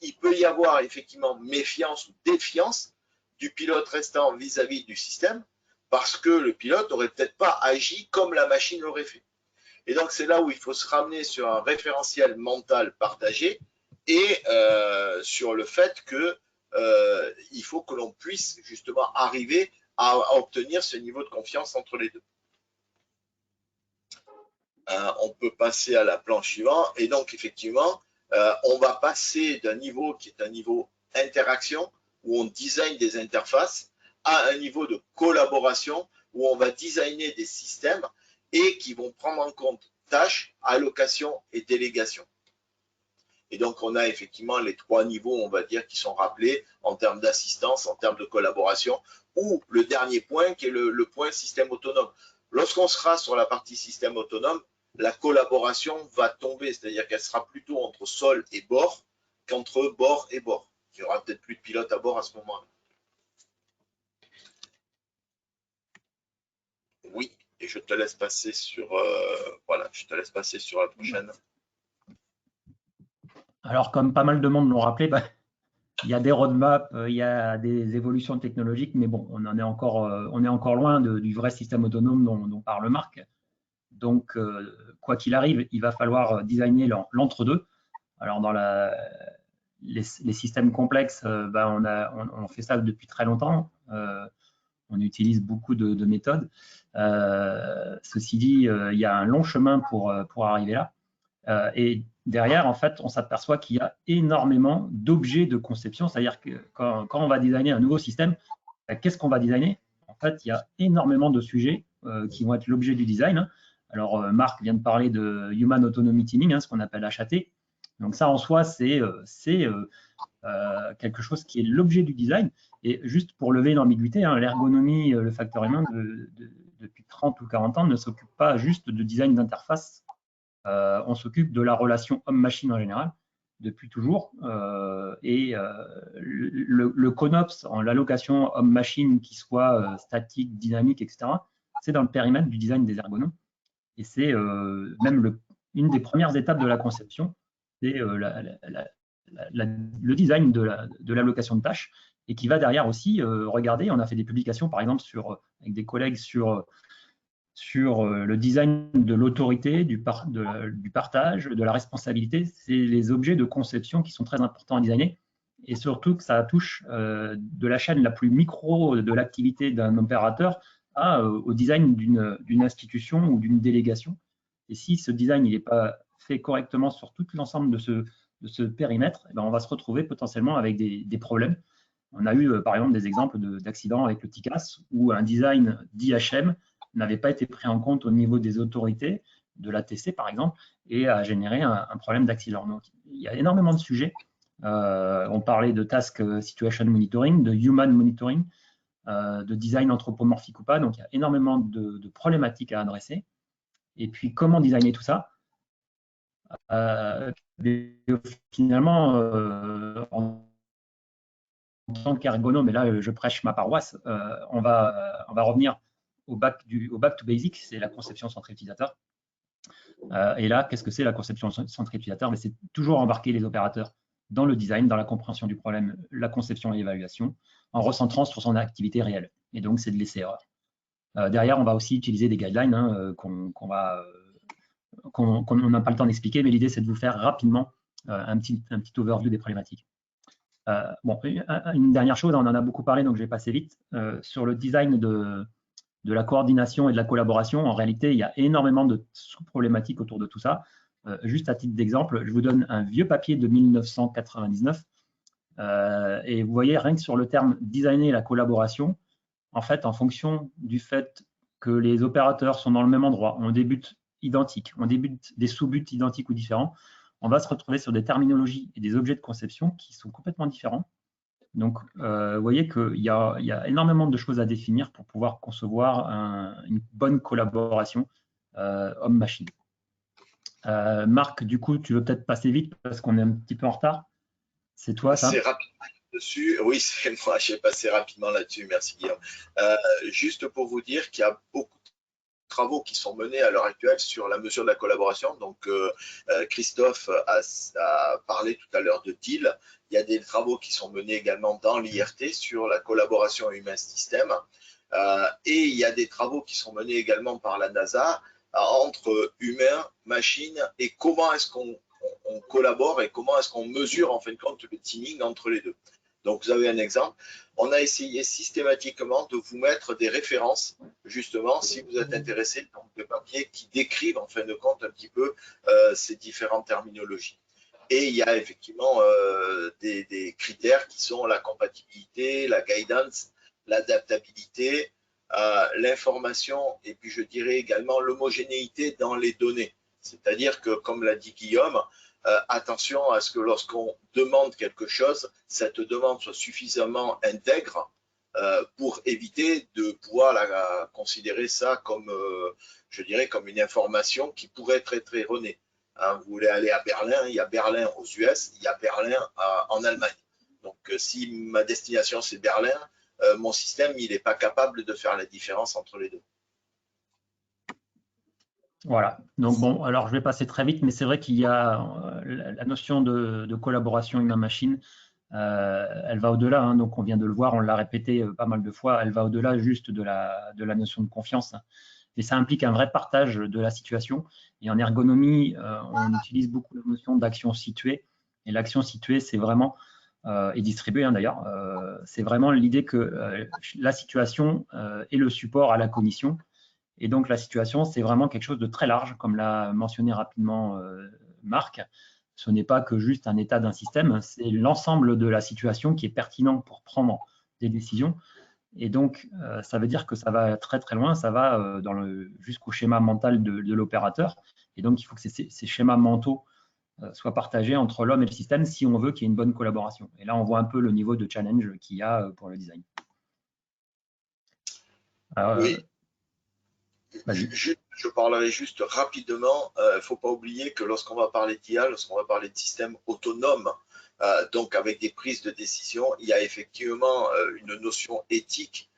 il peut y avoir effectivement méfiance ou défiance du pilote restant vis-à-vis du système parce que le pilote n'aurait peut-être pas agi comme la machine l'aurait fait. Et donc, c'est là où il faut se ramener sur un référentiel mental partagé et sur le fait que il faut que l'on puisse justement arriver à obtenir ce niveau de confiance entre les deux. On peut passer à la planche suivante. Et donc, effectivement, on va passer d'un niveau qui est un niveau interaction, où on design des interfaces, à un niveau de collaboration, où on va designer des systèmes et qui vont prendre en compte tâches, allocation et délégation. Et donc, on a effectivement les 3 niveaux, on va dire, qui sont rappelés en termes d'assistance, en termes de collaboration, ou le dernier point qui est le point système autonome. Lorsqu'on sera sur la partie système autonome, la collaboration va tomber, c'est-à-dire qu'elle sera plutôt entre sol et bord qu'entre bord et bord. Il n'y aura peut-être plus de pilote à bord à ce moment-là. Oui, et je te laisse passer sur voilà, je te laisse passer sur la prochaine. Alors, comme pas mal de monde l'ont rappelé, bah, il y a des roadmaps, il y a des évolutions technologiques, mais bon, on est encore loin du vrai système autonome dont parle Marc. Donc, quoi qu'il arrive, il va falloir designer l'entre-deux. Alors, dans les systèmes complexes, on fait ça depuis très longtemps. On utilise beaucoup de méthodes. Ceci dit, il y a un long chemin pour arriver là. Et derrière, en fait, on s'aperçoit qu'il y a énormément d'objets de conception. C'est-à-dire que quand on va designer un nouveau système, qu'est-ce qu'on va designer? En fait, il y a énormément de sujets qui vont être l'objet du design. Alors, Marc vient de parler de Human Autonomy Teaming, ce qu'on appelle HAT. Donc ça, en soi, c'est quelque chose qui est l'objet du design. Et juste pour lever une ambiguïté, hein, l'ergonomie, le facteur humain, depuis 30 ou 40 ans, ne s'occupe pas juste de design d'interface. On s'occupe de la relation homme-machine en général, depuis toujours. Le CONOPS, en l'allocation homme-machine, qui soit statique, dynamique, etc., c'est dans le périmètre du design des ergonomes. Et c'est même une des premières étapes de la conception, c'est le design de l'allocation de tâches, et qui va derrière aussi regarder. On a fait des publications, par exemple, avec des collègues sur le design de l'autorité, du partage, de la responsabilité. C'est les objets de conception qui sont très importants à designer, et surtout que ça touche de la chaîne la plus micro de l'activité d'un opérateur au design d'une institution ou d'une délégation. Et si ce design n'est pas fait correctement sur tout l'ensemble de ce périmètre, eh ben, on va se retrouver potentiellement avec des problèmes. On a eu par exemple des exemples d'accidents avec le TICAS, où un design d'IHM n'avait pas été pris en compte au niveau des autorités, de l'ATC par exemple, et a généré un problème d'accident. Donc il y a énormément de sujets. On parlait de task situation monitoring, de human monitoring, de design anthropomorphique ou pas. Donc il y a énormément de problématiques à adresser. Et puis comment designer tout ça? Finalement, en tant qu'ergonome, et là je prêche ma paroisse, on va revenir au back to basics, c'est la conception centrée utilisateur. Et là, qu'est-ce que c'est la conception centrée utilisateur? Mais c'est toujours embarquer les opérateurs dans le design, dans la compréhension du problème, la conception et l'évaluation, en recentrant sur son activité réelle. Et donc, c'est de l'essai-erreur. Derrière, on va aussi utiliser des guidelines qu'on n'a pas le temps d'expliquer, mais l'idée, c'est de vous faire rapidement un petit overview des problématiques. Bon, une dernière chose, on en a beaucoup parlé, donc je vais passer vite. Sur le design de la coordination et de la collaboration, en réalité, il y a énormément de sous-problématiques autour de tout ça. Juste à titre d'exemple, je vous donne un vieux papier de 1999. Et vous voyez, rien que sur le terme designer la collaboration, en fait, en fonction du fait que les opérateurs sont dans le même endroit, ont des buts identiques, ont des sous-buts identiques ou différents, on va se retrouver sur des terminologies et des objets de conception qui sont complètement différents. Donc, vous voyez qu'il y a énormément de choses à définir pour pouvoir concevoir une bonne collaboration homme-machine. Marc, du coup, tu veux peut-être passer vite parce qu'on est un petit peu en retard. C'est toi, ça? C'est rapide dessus. Oui, c'est moi, j'ai passé rapidement là-dessus. Merci, Guillaume. Juste pour vous dire qu'il y a beaucoup de travaux qui sont menés à l'heure actuelle sur la mesure de la collaboration. Donc, Christophe a parlé tout à l'heure de TIL. Il y a des travaux qui sont menés également dans l'IRT sur la collaboration humain-système. Et il y a des travaux qui sont menés également par la NASA entre humain, machine, et comment est-ce qu'on collabore et comment est-ce qu'on mesure en fin de compte le teaming entre les deux. Donc, vous avez un exemple. On a essayé systématiquement de vous mettre des références, justement, si vous êtes intéressé, donc de papiers qui décrivent en fin de compte un petit peu ces différentes terminologies. Et il y a effectivement des critères qui sont la compatibilité, la guidance, l'adaptabilité, l'information et puis je dirais également l'homogénéité dans les données. C'est-à-dire que, comme l'a dit Guillaume, attention à ce que lorsqu'on demande quelque chose, cette demande soit suffisamment intègre pour éviter de pouvoir considérer ça comme, je dirais, comme une information qui pourrait être erronée. Hein, vous voulez aller à Berlin, il y a Berlin aux US, il y a Berlin en Allemagne. Donc, si ma destination c'est Berlin, mon système il n'est pas capable de faire la différence entre les deux. Voilà. Donc bon, alors je vais passer très vite, mais c'est vrai qu'il y a la notion de collaboration humain-machine. Elle va au-delà, hein, donc on vient de le voir, on l'a répété pas mal de fois, elle va au-delà juste de la notion de confiance. Et ça implique un vrai partage de la situation. Et en ergonomie, on utilise beaucoup la notion d'action située. Et l'action située, c'est vraiment, et distribuée hein, d'ailleurs, c'est vraiment l'idée que la situation est le support à la cognition. Et donc la situation, c'est vraiment quelque chose de très large, comme l'a mentionné rapidement Marc. Ce n'est pas que juste un état d'un système, c'est l'ensemble de la situation qui est pertinent pour prendre des décisions. Et donc, ça veut dire que ça va très très loin, ça va jusqu'au schéma mental de l'opérateur. Et donc, il faut que ces schémas mentaux soit partagé entre l'homme et le système si on veut qu'il y ait une bonne collaboration. Et là, on voit un peu le niveau de challenge qu'il y a pour le design. Alors, oui. Je parlerai juste rapidement. Il ne faut pas oublier que lorsqu'on va parler d'IA, lorsqu'on va parler de système autonome, donc avec des prises de décision, il y a effectivement une notion éthique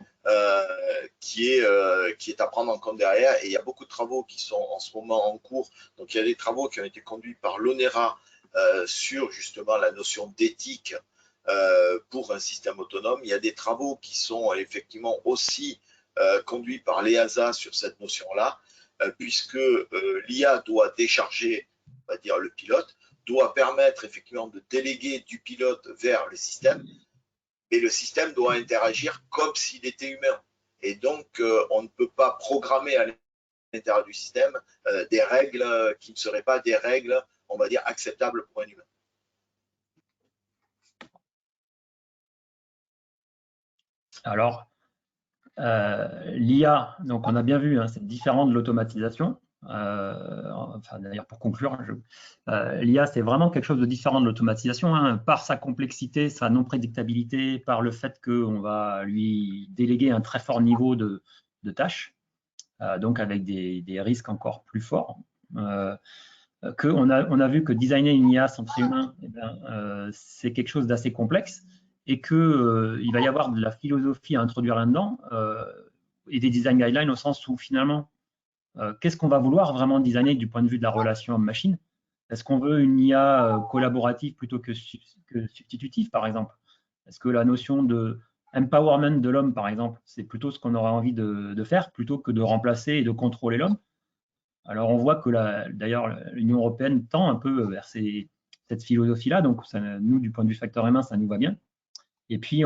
qui est à prendre en compte derrière. Et il y a beaucoup de travaux qui sont en ce moment en cours. Donc il y a des travaux qui ont été conduits par l'ONERA sur justement la notion d'éthique pour un système autonome. Il y a des travaux qui sont effectivement aussi conduits par l'EASA sur cette notion-là, puisque l'IA doit décharger, on va dire, le pilote, doit permettre effectivement de déléguer du pilote vers le système, et le système doit interagir comme s'il était humain. Et donc, on ne peut pas programmer à l'intérieur du système des règles qui ne seraient pas des règles, on va dire, acceptables pour un humain. Alors, l'IA, donc on a bien vu, hein, c'est différent de l'automatisation. Enfin, d'ailleurs, pour conclure, l'IA, c'est vraiment quelque chose de différent de l'automatisation, hein, par sa complexité, sa non-prédictabilité, par le fait qu'on va lui déléguer un très fort niveau de tâches, donc avec des risques encore plus forts. On a vu que designer une IA sans être humain, c'est quelque chose d'assez complexe, et qu'il va y avoir de la philosophie à introduire là-dedans, et des design guidelines au sens où finalement, qu'est-ce qu'on va vouloir vraiment designer du point de vue de la relation homme-machine? Est-ce qu'on veut une IA collaborative plutôt que substitutive, par exemple? Est-ce que la notion de empowerment de l'homme, par exemple, c'est plutôt ce qu'on aurait envie de faire, plutôt que de remplacer et de contrôler l'homme? Alors, on voit que d'ailleurs, l'Union européenne tend un peu vers cette philosophie-là, donc ça, nous, du point de vue facteur humain, ça nous va bien. Et puis,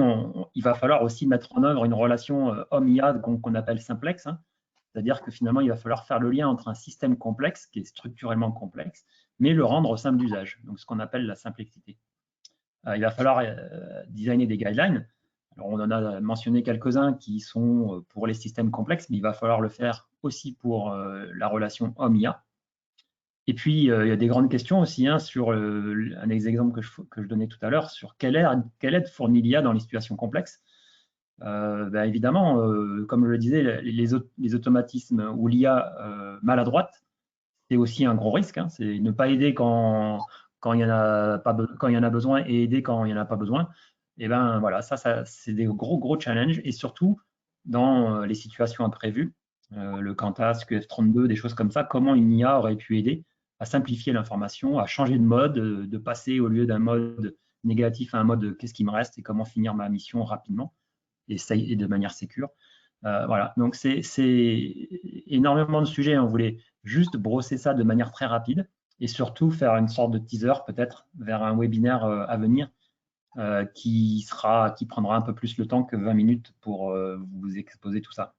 il va falloir aussi mettre en œuvre une relation homme-IA qu'on appelle simplex, hein. C'est-à-dire que finalement, il va falloir faire le lien entre un système complexe, qui est structurellement complexe, mais le rendre simple d'usage, donc ce qu'on appelle la simplexité. Il va falloir designer des guidelines. Alors, on en a mentionné quelques-uns qui sont pour les systèmes complexes, mais il va falloir le faire aussi pour la relation homme-IA. Et puis, il y a des grandes questions aussi, hein, sur un des exemples que je donnais tout à l'heure, sur quelle aide fournit l'IA dans les situations complexes. Évidemment, comme je le disais, les automatismes ou l'IA maladroite, c'est aussi un gros risque, hein. C'est ne pas aider quand il y en a besoin et aider quand il n'y en a pas besoin. Et ben voilà, ça c'est des gros challenges, et surtout dans les situations imprévues, le Qantas, QF32, des choses comme ça, comment une IA aurait pu aider à simplifier l'information, à changer de mode, de passer au lieu d'un mode négatif à un mode qu'est-ce qui me reste et comment finir ma mission rapidement et de manière sécure. Voilà, donc c'est énormément de sujets. On voulait juste brosser ça de manière très rapide et surtout faire une sorte de teaser peut-être vers un webinaire à venir qui prendra un peu plus le temps que 20 minutes pour vous exposer tout ça.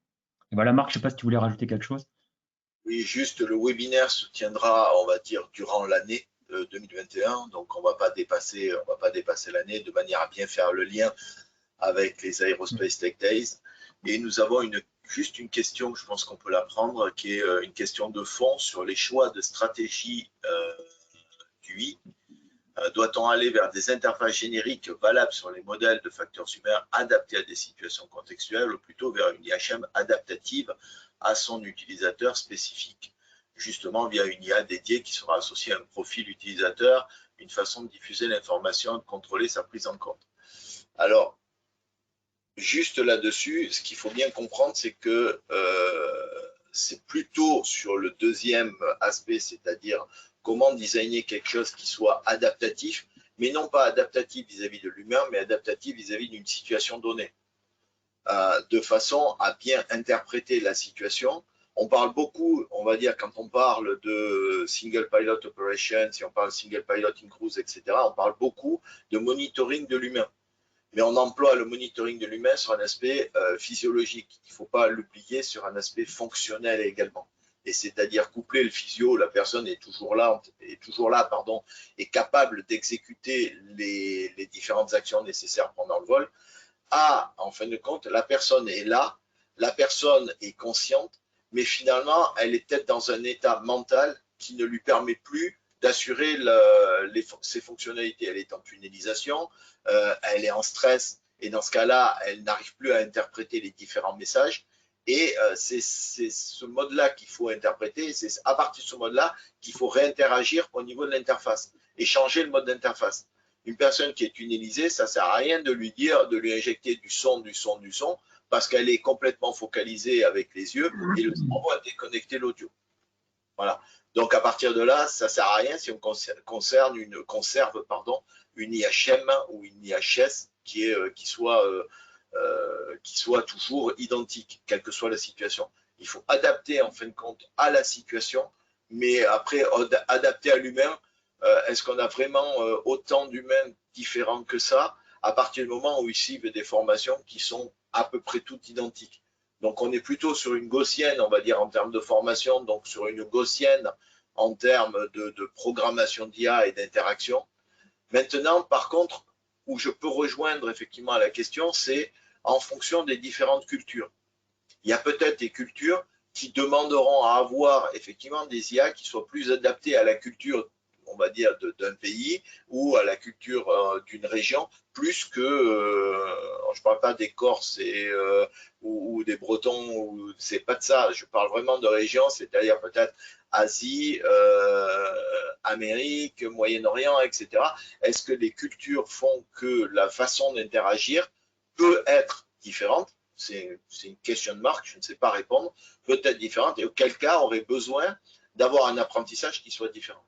Et voilà, Marc, je ne sais pas si tu voulais rajouter quelque chose. Oui, juste le webinaire se tiendra, on va dire, durant l'année 2021. Donc, on ne va pas dépasser l'année de manière à bien faire le lien avec les Aerospace Tech Days. Et nous avons juste une question, je pense qu'on peut la prendre, qui est une question de fond sur les choix de stratégie d'UI. Doit-on aller vers des interfaces génériques valables sur les modèles de facteurs humains adaptés à des situations contextuelles, ou plutôt vers une IHM adaptative à son utilisateur spécifique, justement via une IA dédiée qui sera associée à un profil utilisateur, une façon de diffuser l'information et de contrôler sa prise en compte? Alors, juste là-dessus, ce qu'il faut bien comprendre, c'est que c'est plutôt sur le deuxième aspect, c'est-à-dire comment designer quelque chose qui soit adaptatif, mais non pas adaptatif vis-à-vis de l'humain, mais adaptatif vis-à-vis d'une situation donnée, de façon à bien interpréter la situation. On parle beaucoup, on va dire, quand on parle de single pilot operation, si on parle de single pilot in cruise, etc., on parle beaucoup de monitoring de l'humain. Mais on emploie le monitoring de l'humain sur un aspect physiologique. Il ne faut pas l'oublier sur un aspect fonctionnel également. Et c'est-à-dire coupler le physio, la personne est toujours là, est capable d'exécuter les différentes actions nécessaires pendant le vol. En fin de compte, la personne est là, la personne est consciente, mais finalement, elle est peut-être dans un état mental qui ne lui permet plus d'assurer ses fonctionnalités. Elle est en tunnelisation, elle est en stress, et dans ce cas-là, elle n'arrive plus à interpréter les différents messages. Et c'est ce mode-là qu'il faut interpréter, c'est à partir de ce mode-là qu'il faut réinteragir au niveau de l'interface et changer le mode d'interface. Une personne qui est tunnelisée, ça ne sert à rien de lui dire, de lui injecter du son, parce qu'elle est complètement focalisée avec les yeux et le cerveau a déconnecté l'audio. Voilà. Donc à partir de là, ça ne sert à rien si on conserve une IHM ou une IHS qui soit toujours identique, quelle que soit la situation. Il faut adapter en fin de compte à la situation, mais après adapter à l'humain, est-ce qu'on a vraiment autant d'humains différents que ça à partir du moment où ils suivent des formations qui sont à peu près toutes identiques. Donc on est plutôt sur une gaussienne, on va dire, en termes de formation, donc sur une gaussienne en termes de programmation d'IA et d'interaction. Maintenant, par contre, où je peux rejoindre effectivement la question, c'est en fonction des différentes cultures. Il y a peut-être des cultures qui demanderont à avoir effectivement des IA qui soient plus adaptées à la culture, on va dire, d'un pays ou à la culture d'une région, plus que, je ne parle pas des Corses ou des Bretons, c'est pas de ça, je parle vraiment de régions, c'est-à-dire peut-être Asie, Amérique, Moyen-Orient, etc. Est-ce que les cultures font que la façon d'interagir peut être différente? C'est une question de marque, je ne sais pas répondre, peut-être différente, et auquel cas aurait besoin d'avoir un apprentissage qui soit différent.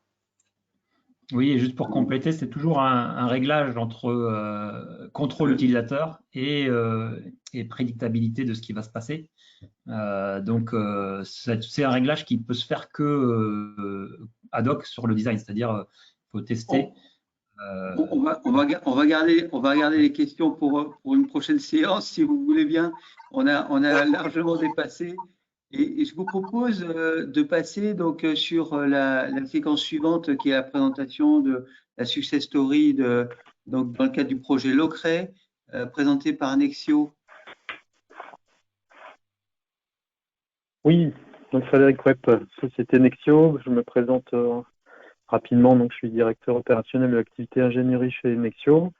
Oui, et juste pour compléter, c'est toujours un réglage entre contrôle utilisateur et prédictabilité de ce qui va se passer. C'est un réglage qui peut se faire que ad hoc sur le design, c'est-à-dire il faut tester. On va garder les questions pour une prochaine séance, si vous voulez bien. On a largement dépassé. Et je vous propose de passer donc sur la séquence suivante, qui est la présentation de la success story donc dans le cadre du projet Locret, présenté par Nexio. Oui, donc Frédéric Wepp, société Nexio. Je me présente rapidement. Donc, je suis directeur opérationnel de l'activité ingénierie chez Nexio.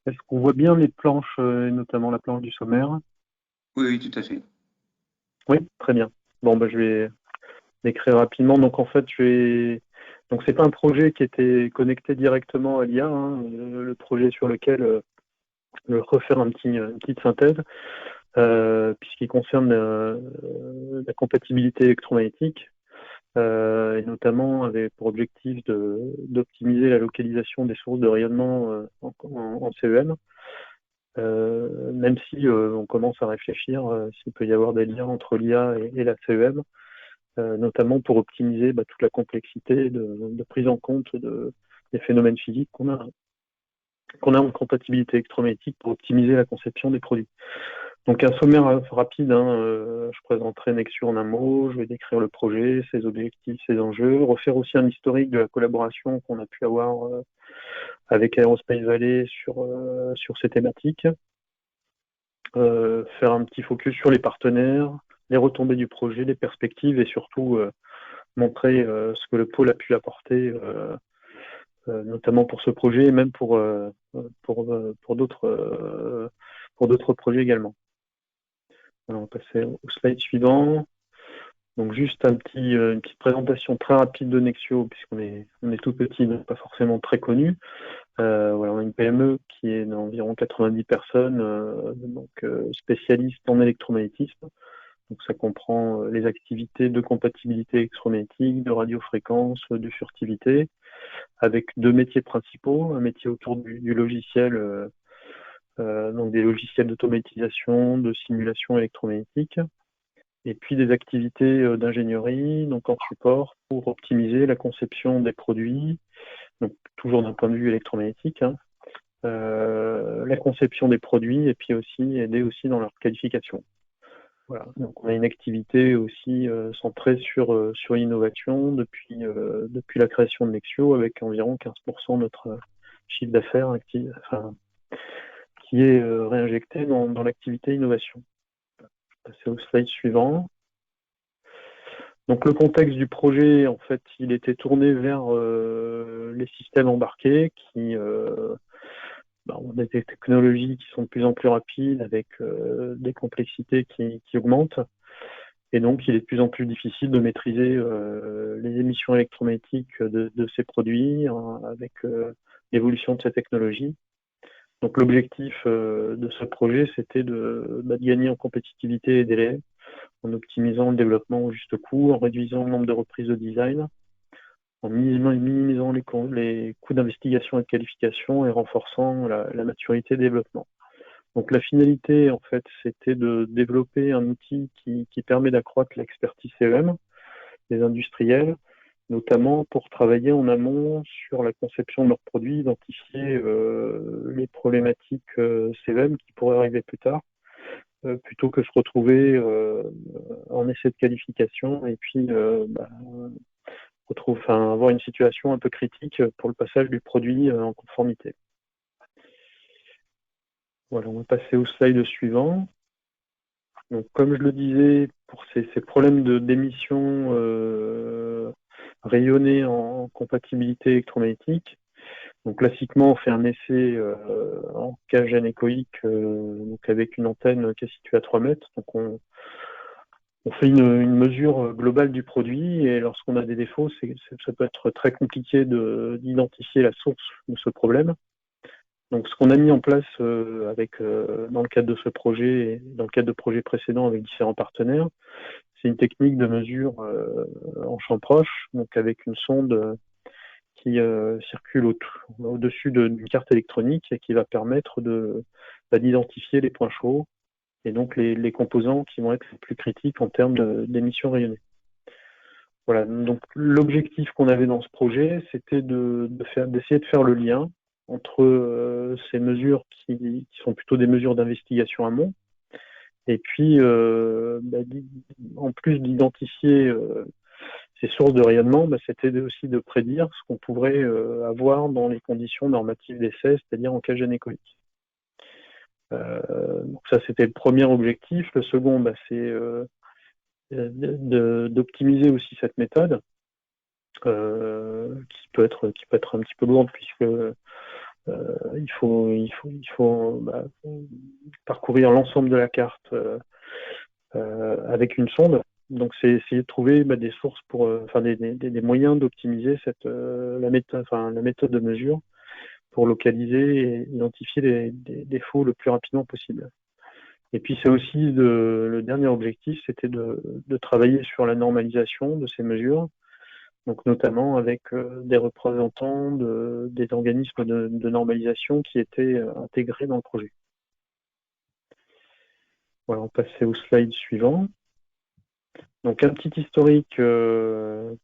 Est-ce qu'on voit bien les planches, notamment la planche du sommaire? Oui, tout à fait. Oui, très bien. Bon, je vais décrire rapidement. Donc, en fait, donc c'est pas un projet qui était connecté directement à l'IA, hein, le projet sur lequel je vais refaire une petite synthèse, puisqu'il concerne la compatibilité électromagnétique, et notamment avec pour objectif d'optimiser la localisation des sources de rayonnement en CEM. Même si on commence à réfléchir s'il peut y avoir des liens entre l'IA et la CEM, notamment pour optimiser toute la complexité de prise en compte des phénomènes physiques qu'on a en compatibilité électromagnétique pour optimiser la conception des produits. Donc un sommaire rapide, je présenterai Nexio en un mot, je vais décrire le projet, ses objectifs, ses enjeux, refaire aussi un historique de la collaboration qu'on a pu avoir avec Aerospace Valley sur ces thématiques, faire un petit focus sur les partenaires, les retombées du projet, les perspectives et surtout montrer ce que le pôle a pu apporter, notamment pour ce projet et même pour d'autres projets également. Alors, on va passer au slide suivant. Donc juste une petite présentation très rapide de Nexio, puisqu'on est tout petit, donc pas forcément très connu. On a une PME qui est d'environ 90 personnes, spécialiste en électromagnétisme. Donc ça comprend les activités de compatibilité électromagnétique, de radiofréquence, de furtivité, avec deux métiers principaux, un métier autour du logiciel, donc des logiciels d'automatisation, de simulation électromagnétique, et puis des activités d'ingénierie, donc en support pour optimiser la conception des produits, donc toujours d'un point de vue électromagnétique, la conception des produits et puis aussi aider aussi dans leur qualification. Voilà. Donc on a une activité aussi centrée sur l'innovation depuis la création de Nexio, avec environ 15% de notre chiffre d'affaires qui est réinjecté dans l'activité innovation. Je vais passer au slide suivant. Donc le contexte du projet, en fait, il était tourné vers les systèmes embarqués qui ont des technologies qui sont de plus en plus rapides avec des complexités qui augmentent. Et donc, il est de plus en plus difficile de maîtriser les émissions électromagnétiques de ces produits avec l'évolution de ces technologies. Donc, l'objectif de ce projet, c'était de gagner en compétitivité et délai, en optimisant le développement au juste coût, en réduisant le nombre de reprises de design, en minimisant les coûts d'investigation et de qualification et renforçant la maturité de développement. Donc la finalité, en fait, c'était de développer un outil qui permet d'accroître l'expertise CEM des industriels, notamment pour travailler en amont sur la conception de leurs produits, identifier les problématiques CEM qui pourraient arriver plus tard, plutôt que se retrouver en essai de qualification et puis avoir une situation un peu critique pour le passage du produit en conformité. Voilà, on va passer au slide suivant. Donc, comme je le disais, pour ces problèmes d'émissions rayonnées en compatibilité électromagnétique, donc classiquement on fait un essai en cage anéchoïque donc avec une antenne qui est située à 3 mètres. Donc on fait une mesure globale du produit et lorsqu'on a des défauts, ça peut être très compliqué d'identifier la source de ce problème. Donc, ce qu'on a mis en place dans le cadre de ce projet et dans le cadre de projets précédents avec différents partenaires, c'est une technique de mesure en champ proche, donc avec une sonde qui circule au-dessus d'une carte électronique et qui va permettre d'identifier les points chauds et donc les composants qui vont être les plus critiques en termes d'émissions rayonnées. Voilà, donc l'objectif qu'on avait dans ce projet, c'était d'essayer de faire le lien entre ces mesures qui sont plutôt des mesures d'investigation amont, et puis en plus d'identifier ces sources de rayonnement, c'était aussi de prédire ce qu'on pourrait avoir dans les conditions normatives d'essai, c'est-à-dire en cage anéchoïque. Donc ça, c'était le premier objectif. Le second, c'est d'optimiser aussi cette méthode, qui peut être un petit peu lourde puisque il faut parcourir l'ensemble de la carte avec une sonde. Donc c'est essayer de trouver des sources des moyens d'optimiser la méthode de mesure pour localiser et identifier les défauts le plus rapidement possible. Et puis c'est aussi le dernier objectif, c'était de travailler sur la normalisation de ces mesures, donc notamment avec des représentants des organismes de normalisation qui étaient intégrés dans le projet. Voilà, on passe au slide suivant. Donc un petit historique,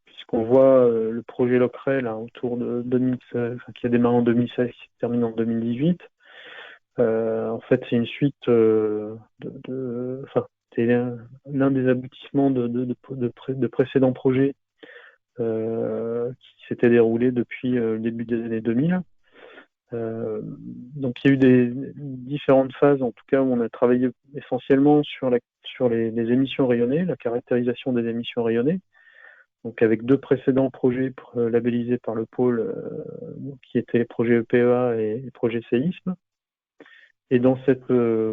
puisqu'on voit le projet Locrel autour de 2016, qui a démarré en 2016, qui se termine en 2018. En fait, c'est une suite c'est l'un des aboutissements de précédents projets qui s'étaient déroulés depuis le début des années 2000. Donc il y a eu des différentes phases, en tout cas, où on a travaillé essentiellement sur les émissions rayonnées, la caractérisation des émissions rayonnées, donc avec 2 précédents projets labellisés par le pôle, qui étaient les projets EPEA et les projets séisme. Et dans cette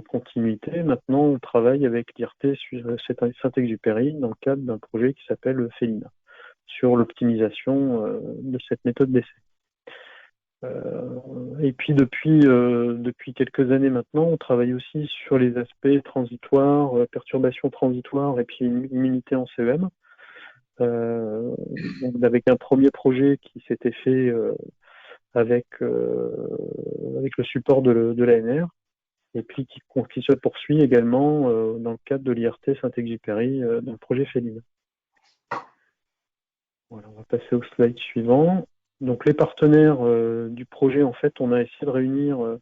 continuité, maintenant, on travaille avec l'IRT sur Saint-Exupéry dans le cadre d'un projet qui s'appelle FELINA, sur l'optimisation de cette méthode d'essai. Et puis depuis quelques années maintenant, on travaille aussi sur les aspects transitoires, perturbations transitoires et puis immunité en CEM. Donc avec un premier projet qui s'était fait avec le support de l'ANR, et puis qui se poursuit également dans le cadre de l'IRT Saint-Exupéry dans le projet FELINA. Voilà, on va passer au slide suivant. Donc les partenaires du projet, en fait, on a essayé de réunir,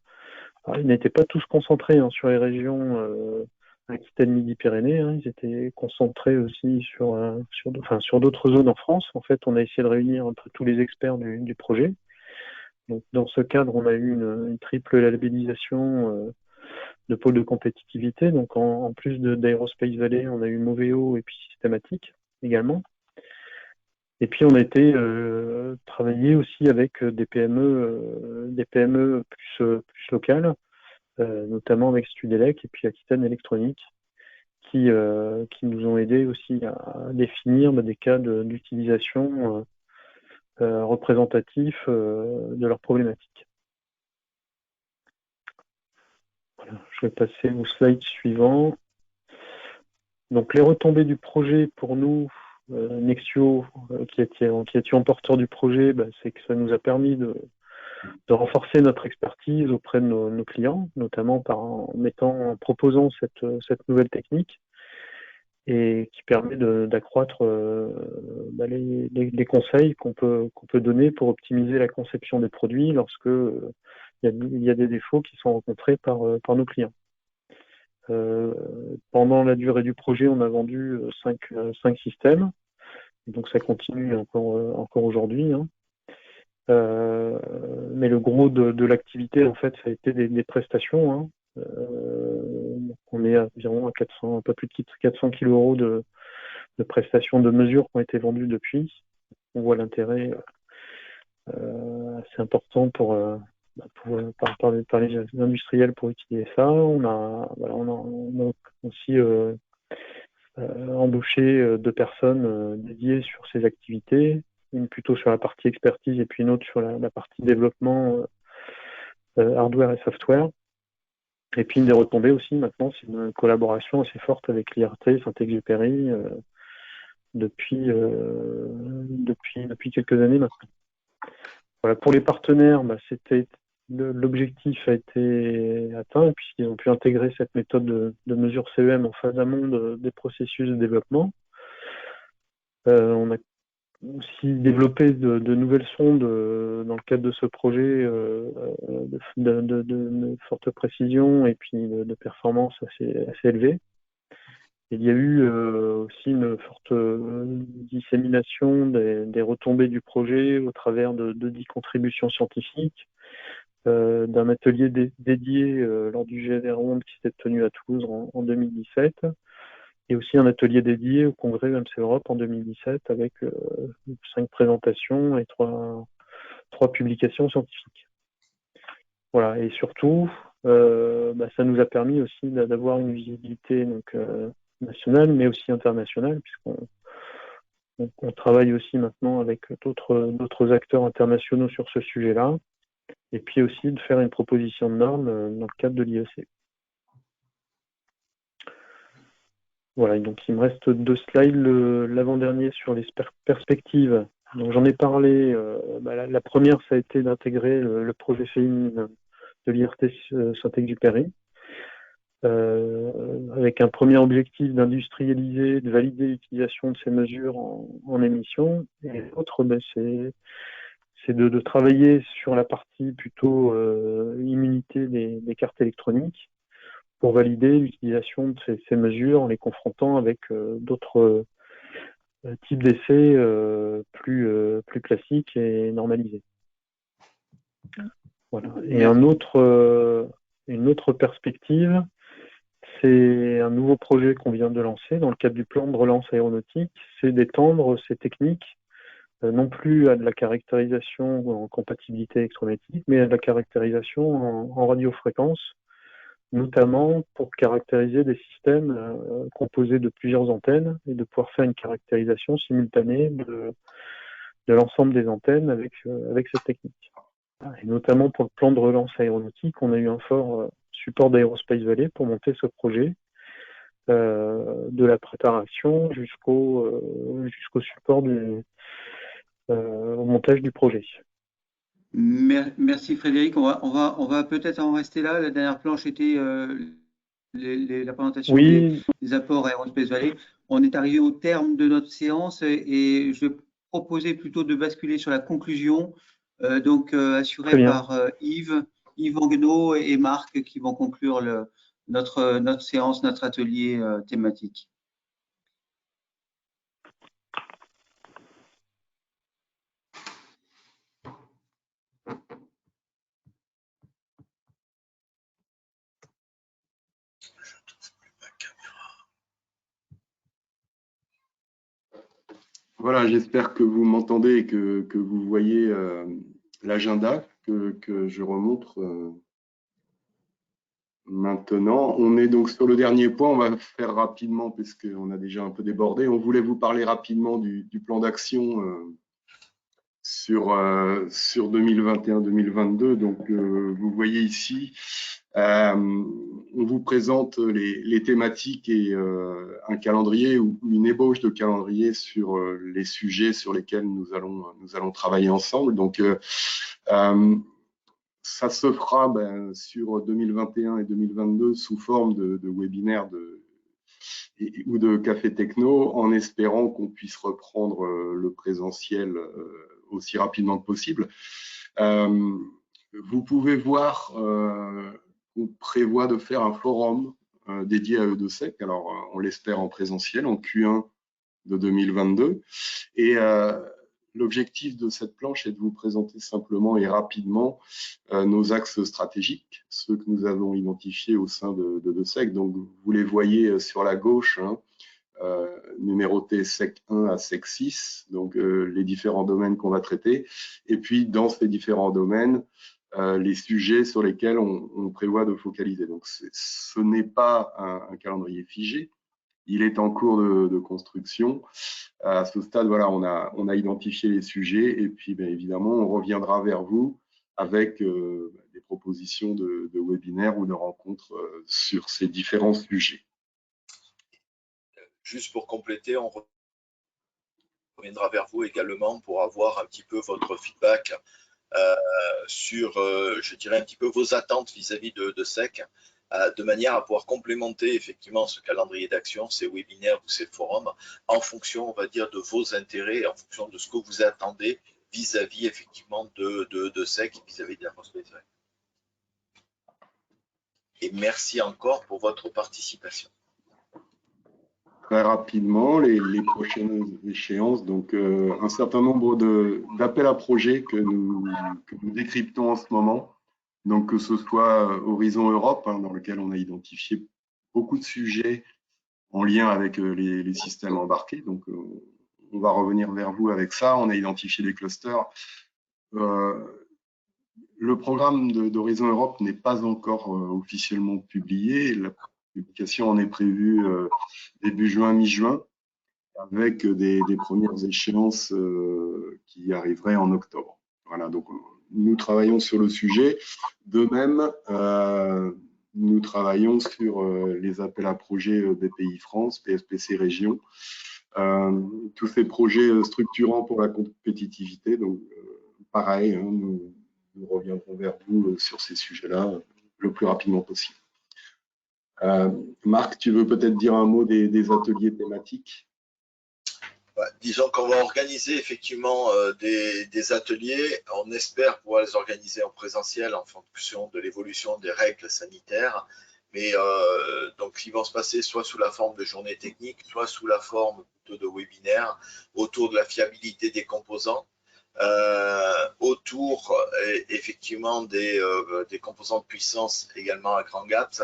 ils n'étaient pas tous concentrés sur les régions Aquitaine-Midi-Pyrénées, ils étaient concentrés aussi sur d'autres zones en France. En fait, on a essayé de réunir un peu tous les experts du projet. Donc dans ce cadre, on a eu une triple labellisation de pôle de compétitivité. Donc en plus d'Aerospace Valley, on a eu Moveo et puis Systématique également. Et puis on a été travailler aussi avec des PME plus locales, notamment avec Studelec et puis Aquitaine Électronique, qui nous ont aidés aussi à définir des cas d'utilisation représentatifs de leurs problématiques. Voilà, je vais passer au slide suivant. Donc les retombées du projet pour nous, Nexio, qui étions porteurs du projet, c'est que ça nous a permis de renforcer notre expertise auprès de nos clients, notamment en proposant cette nouvelle technique et qui permet d'accroître les conseils qu'on peut donner pour optimiser la conception des produits lorsque il y a des défauts qui sont rencontrés par nos clients. Pendant la durée du projet, on a vendu 5 systèmes, donc ça continue encore aujourd'hui. Hein. Mais le gros de l'activité, en fait, ça a été des prestations. Hein. On est environ à 400, un peu plus de 400 kg € de prestations de mesures qui ont été vendues depuis. On voit l'intérêt assez important par les industriels pour utiliser ça. On a aussi embauché 2 personnes dédiées sur ces activités, une plutôt sur la partie expertise et puis une autre sur la partie développement hardware et software. Et puis une des retombées aussi maintenant, c'est une collaboration assez forte avec l'IRT Saint-Exupéry depuis quelques années maintenant. Voilà, pour les partenaires, l'objectif a été atteint puisqu'ils ont pu intégrer cette méthode de mesure CEM en phase amont des processus de développement. On a aussi développé de nouvelles sondes dans le cadre de ce projet de forte précision et puis de performance assez élevée. Il y a eu aussi une forte dissémination des retombées du projet au travers de 10 contributions scientifiques, d'un atelier dédié lors du GDR Monde qui s'est tenu à Toulouse en 2017, et aussi un atelier dédié au congrès EMC Europe en 2017 avec 5 présentations et 3 publications scientifiques. Voilà, et surtout, ça nous a permis aussi d'avoir une visibilité nationale, mais aussi internationale, puisqu'on travaille aussi maintenant avec d'autres acteurs internationaux sur ce sujet-là, et puis aussi de faire une proposition de norme dans le cadre de l'IEC. Voilà, donc il me reste 2 slides, l'avant-dernier sur les perspectives. Donc j'en ai parlé, la première, ça a été d'intégrer le projet FEIN de l'IRT Saint-Exupéry, avec un premier objectif d'industrialiser, de valider l'utilisation de ces mesures en émissions. Et l'autre, c'est de travailler sur la partie plutôt immunité des cartes électroniques pour valider l'utilisation de ces mesures en les confrontant avec d'autres types d'essais plus classiques et normalisés. Voilà. Et une autre perspective, c'est un nouveau projet qu'on vient de lancer dans le cadre du plan de relance aéronautique, c'est d'étendre ces techniques non plus à de la caractérisation en compatibilité électromagnétique, mais à de la caractérisation en radiofréquence, notamment pour caractériser des systèmes composés de plusieurs antennes et de pouvoir faire une caractérisation simultanée de l'ensemble des antennes avec cette technique. Et notamment pour le plan de relance aéronautique, on a eu un fort support d'Aerospace Valley pour monter ce projet, de la préparation jusqu'au support au montage du projet. Merci Frédéric. On va peut-être en rester là. La dernière planche était la présentation des apports Aerospace Valley. On est arrivé au terme de notre séance et je vais proposer plutôt de basculer sur la conclusion, assurée par Yves Anguenot et Marc qui vont conclure notre séance, notre atelier thématique. Voilà, j'espère que vous m'entendez et que vous voyez l'agenda que je remontre maintenant. On est donc sur le dernier point, on va faire rapidement parce qu'on a déjà un peu débordé. On voulait vous parler rapidement du plan d'action sur 2021-2022. Donc, vous voyez ici, on vous présente les thématiques et un calendrier ou une ébauche de calendrier sur les sujets sur lesquels nous allons travailler ensemble. Donc, ça se fera sur 2021 et 2022 sous forme de webinaires ou de café techno, en espérant qu'on puisse reprendre le présentiel aussi rapidement que possible. Vous pouvez voir qu'on prévoit de faire un forum dédié à E2SEC. Alors, on l'espère en présentiel, en Q1 de 2022. Et l'objectif de cette planche est de vous présenter simplement et rapidement nos axes stratégiques, ceux que nous avons identifiés au sein de E2SEC. Donc, vous les voyez sur la gauche, hein, numérotés SEC 1 à SEC 6, donc les différents domaines qu'on va traiter. Et puis, dans ces différents domaines, les sujets sur lesquels on prévoit de focaliser. Donc, ce n'est pas un calendrier figé. Il est en cours de construction. À ce stade, voilà, on a identifié les sujets et puis, bien évidemment, on reviendra vers vous avec des propositions de webinaires ou de rencontres sur ces différents sujets. Juste pour compléter, on reviendra vers vous également pour avoir un petit peu votre feedback sur, je dirais, un petit peu vos attentes vis-à-vis de SEC, de manière à pouvoir complémenter effectivement ce calendrier d'action, ces webinaires ou ces forums, en fonction, on va dire, de vos intérêts, en fonction de ce que vous attendez vis-à-vis effectivement de SEC, vis-à-vis de la prospective. Et merci encore pour votre participation. Très rapidement, les prochaines échéances, donc un certain nombre d'appels à projets que nous décryptons en ce moment. Donc, que ce soit Horizon Europe, hein, dans lequel on a identifié beaucoup de sujets en lien avec les systèmes embarqués. Donc, on va revenir vers vous avec ça. On a identifié des clusters. Le programme d'Horizon Europe n'est pas encore officiellement publié. La publication en est prévue début juin, mi-juin, avec des premières échéances qui arriveraient en octobre. Voilà, donc nous travaillons sur le sujet. De même, nous travaillons sur les appels à projets BPI France, PSPC Région, tous ces projets structurants pour la compétitivité. Donc, pareil, hein, nous reviendrons vers vous sur ces sujets-là le plus rapidement possible. Marc, tu veux peut-être dire un mot des ateliers thématiques? Disons qu'on va organiser effectivement des ateliers. On espère pouvoir les organiser en présentiel en fonction de l'évolution des règles sanitaires. Mais donc, ils vont se passer soit sous la forme de journées techniques, soit sous la forme plutôt de webinaires autour de la fiabilité des composants, autour effectivement des composants de puissance également à grand gap.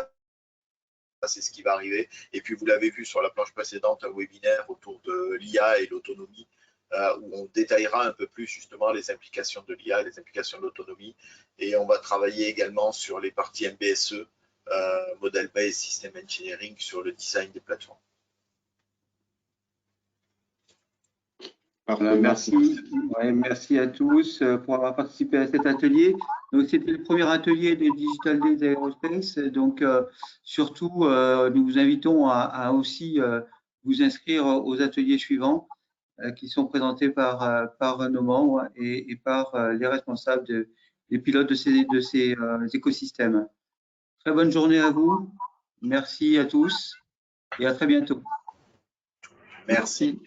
C'est ce qui va arriver. Et puis, vous l'avez vu sur la planche précédente, un webinaire autour de l'IA et l'autonomie, où on détaillera un peu plus justement les implications de l'IA et les implications de l'autonomie. Et on va travailler également sur les parties MBSE, Model Based System Engineering, sur le design des plateformes. Merci. Ouais, merci à tous pour avoir participé à cet atelier. Donc, c'était le premier atelier de Digital Days Aerospace. Donc, surtout, nous vous invitons à aussi vous inscrire aux ateliers suivants qui sont présentés par nos membres et par les responsables des pilotes de ces écosystèmes. Très bonne journée à vous. Merci à tous et à très bientôt. Merci.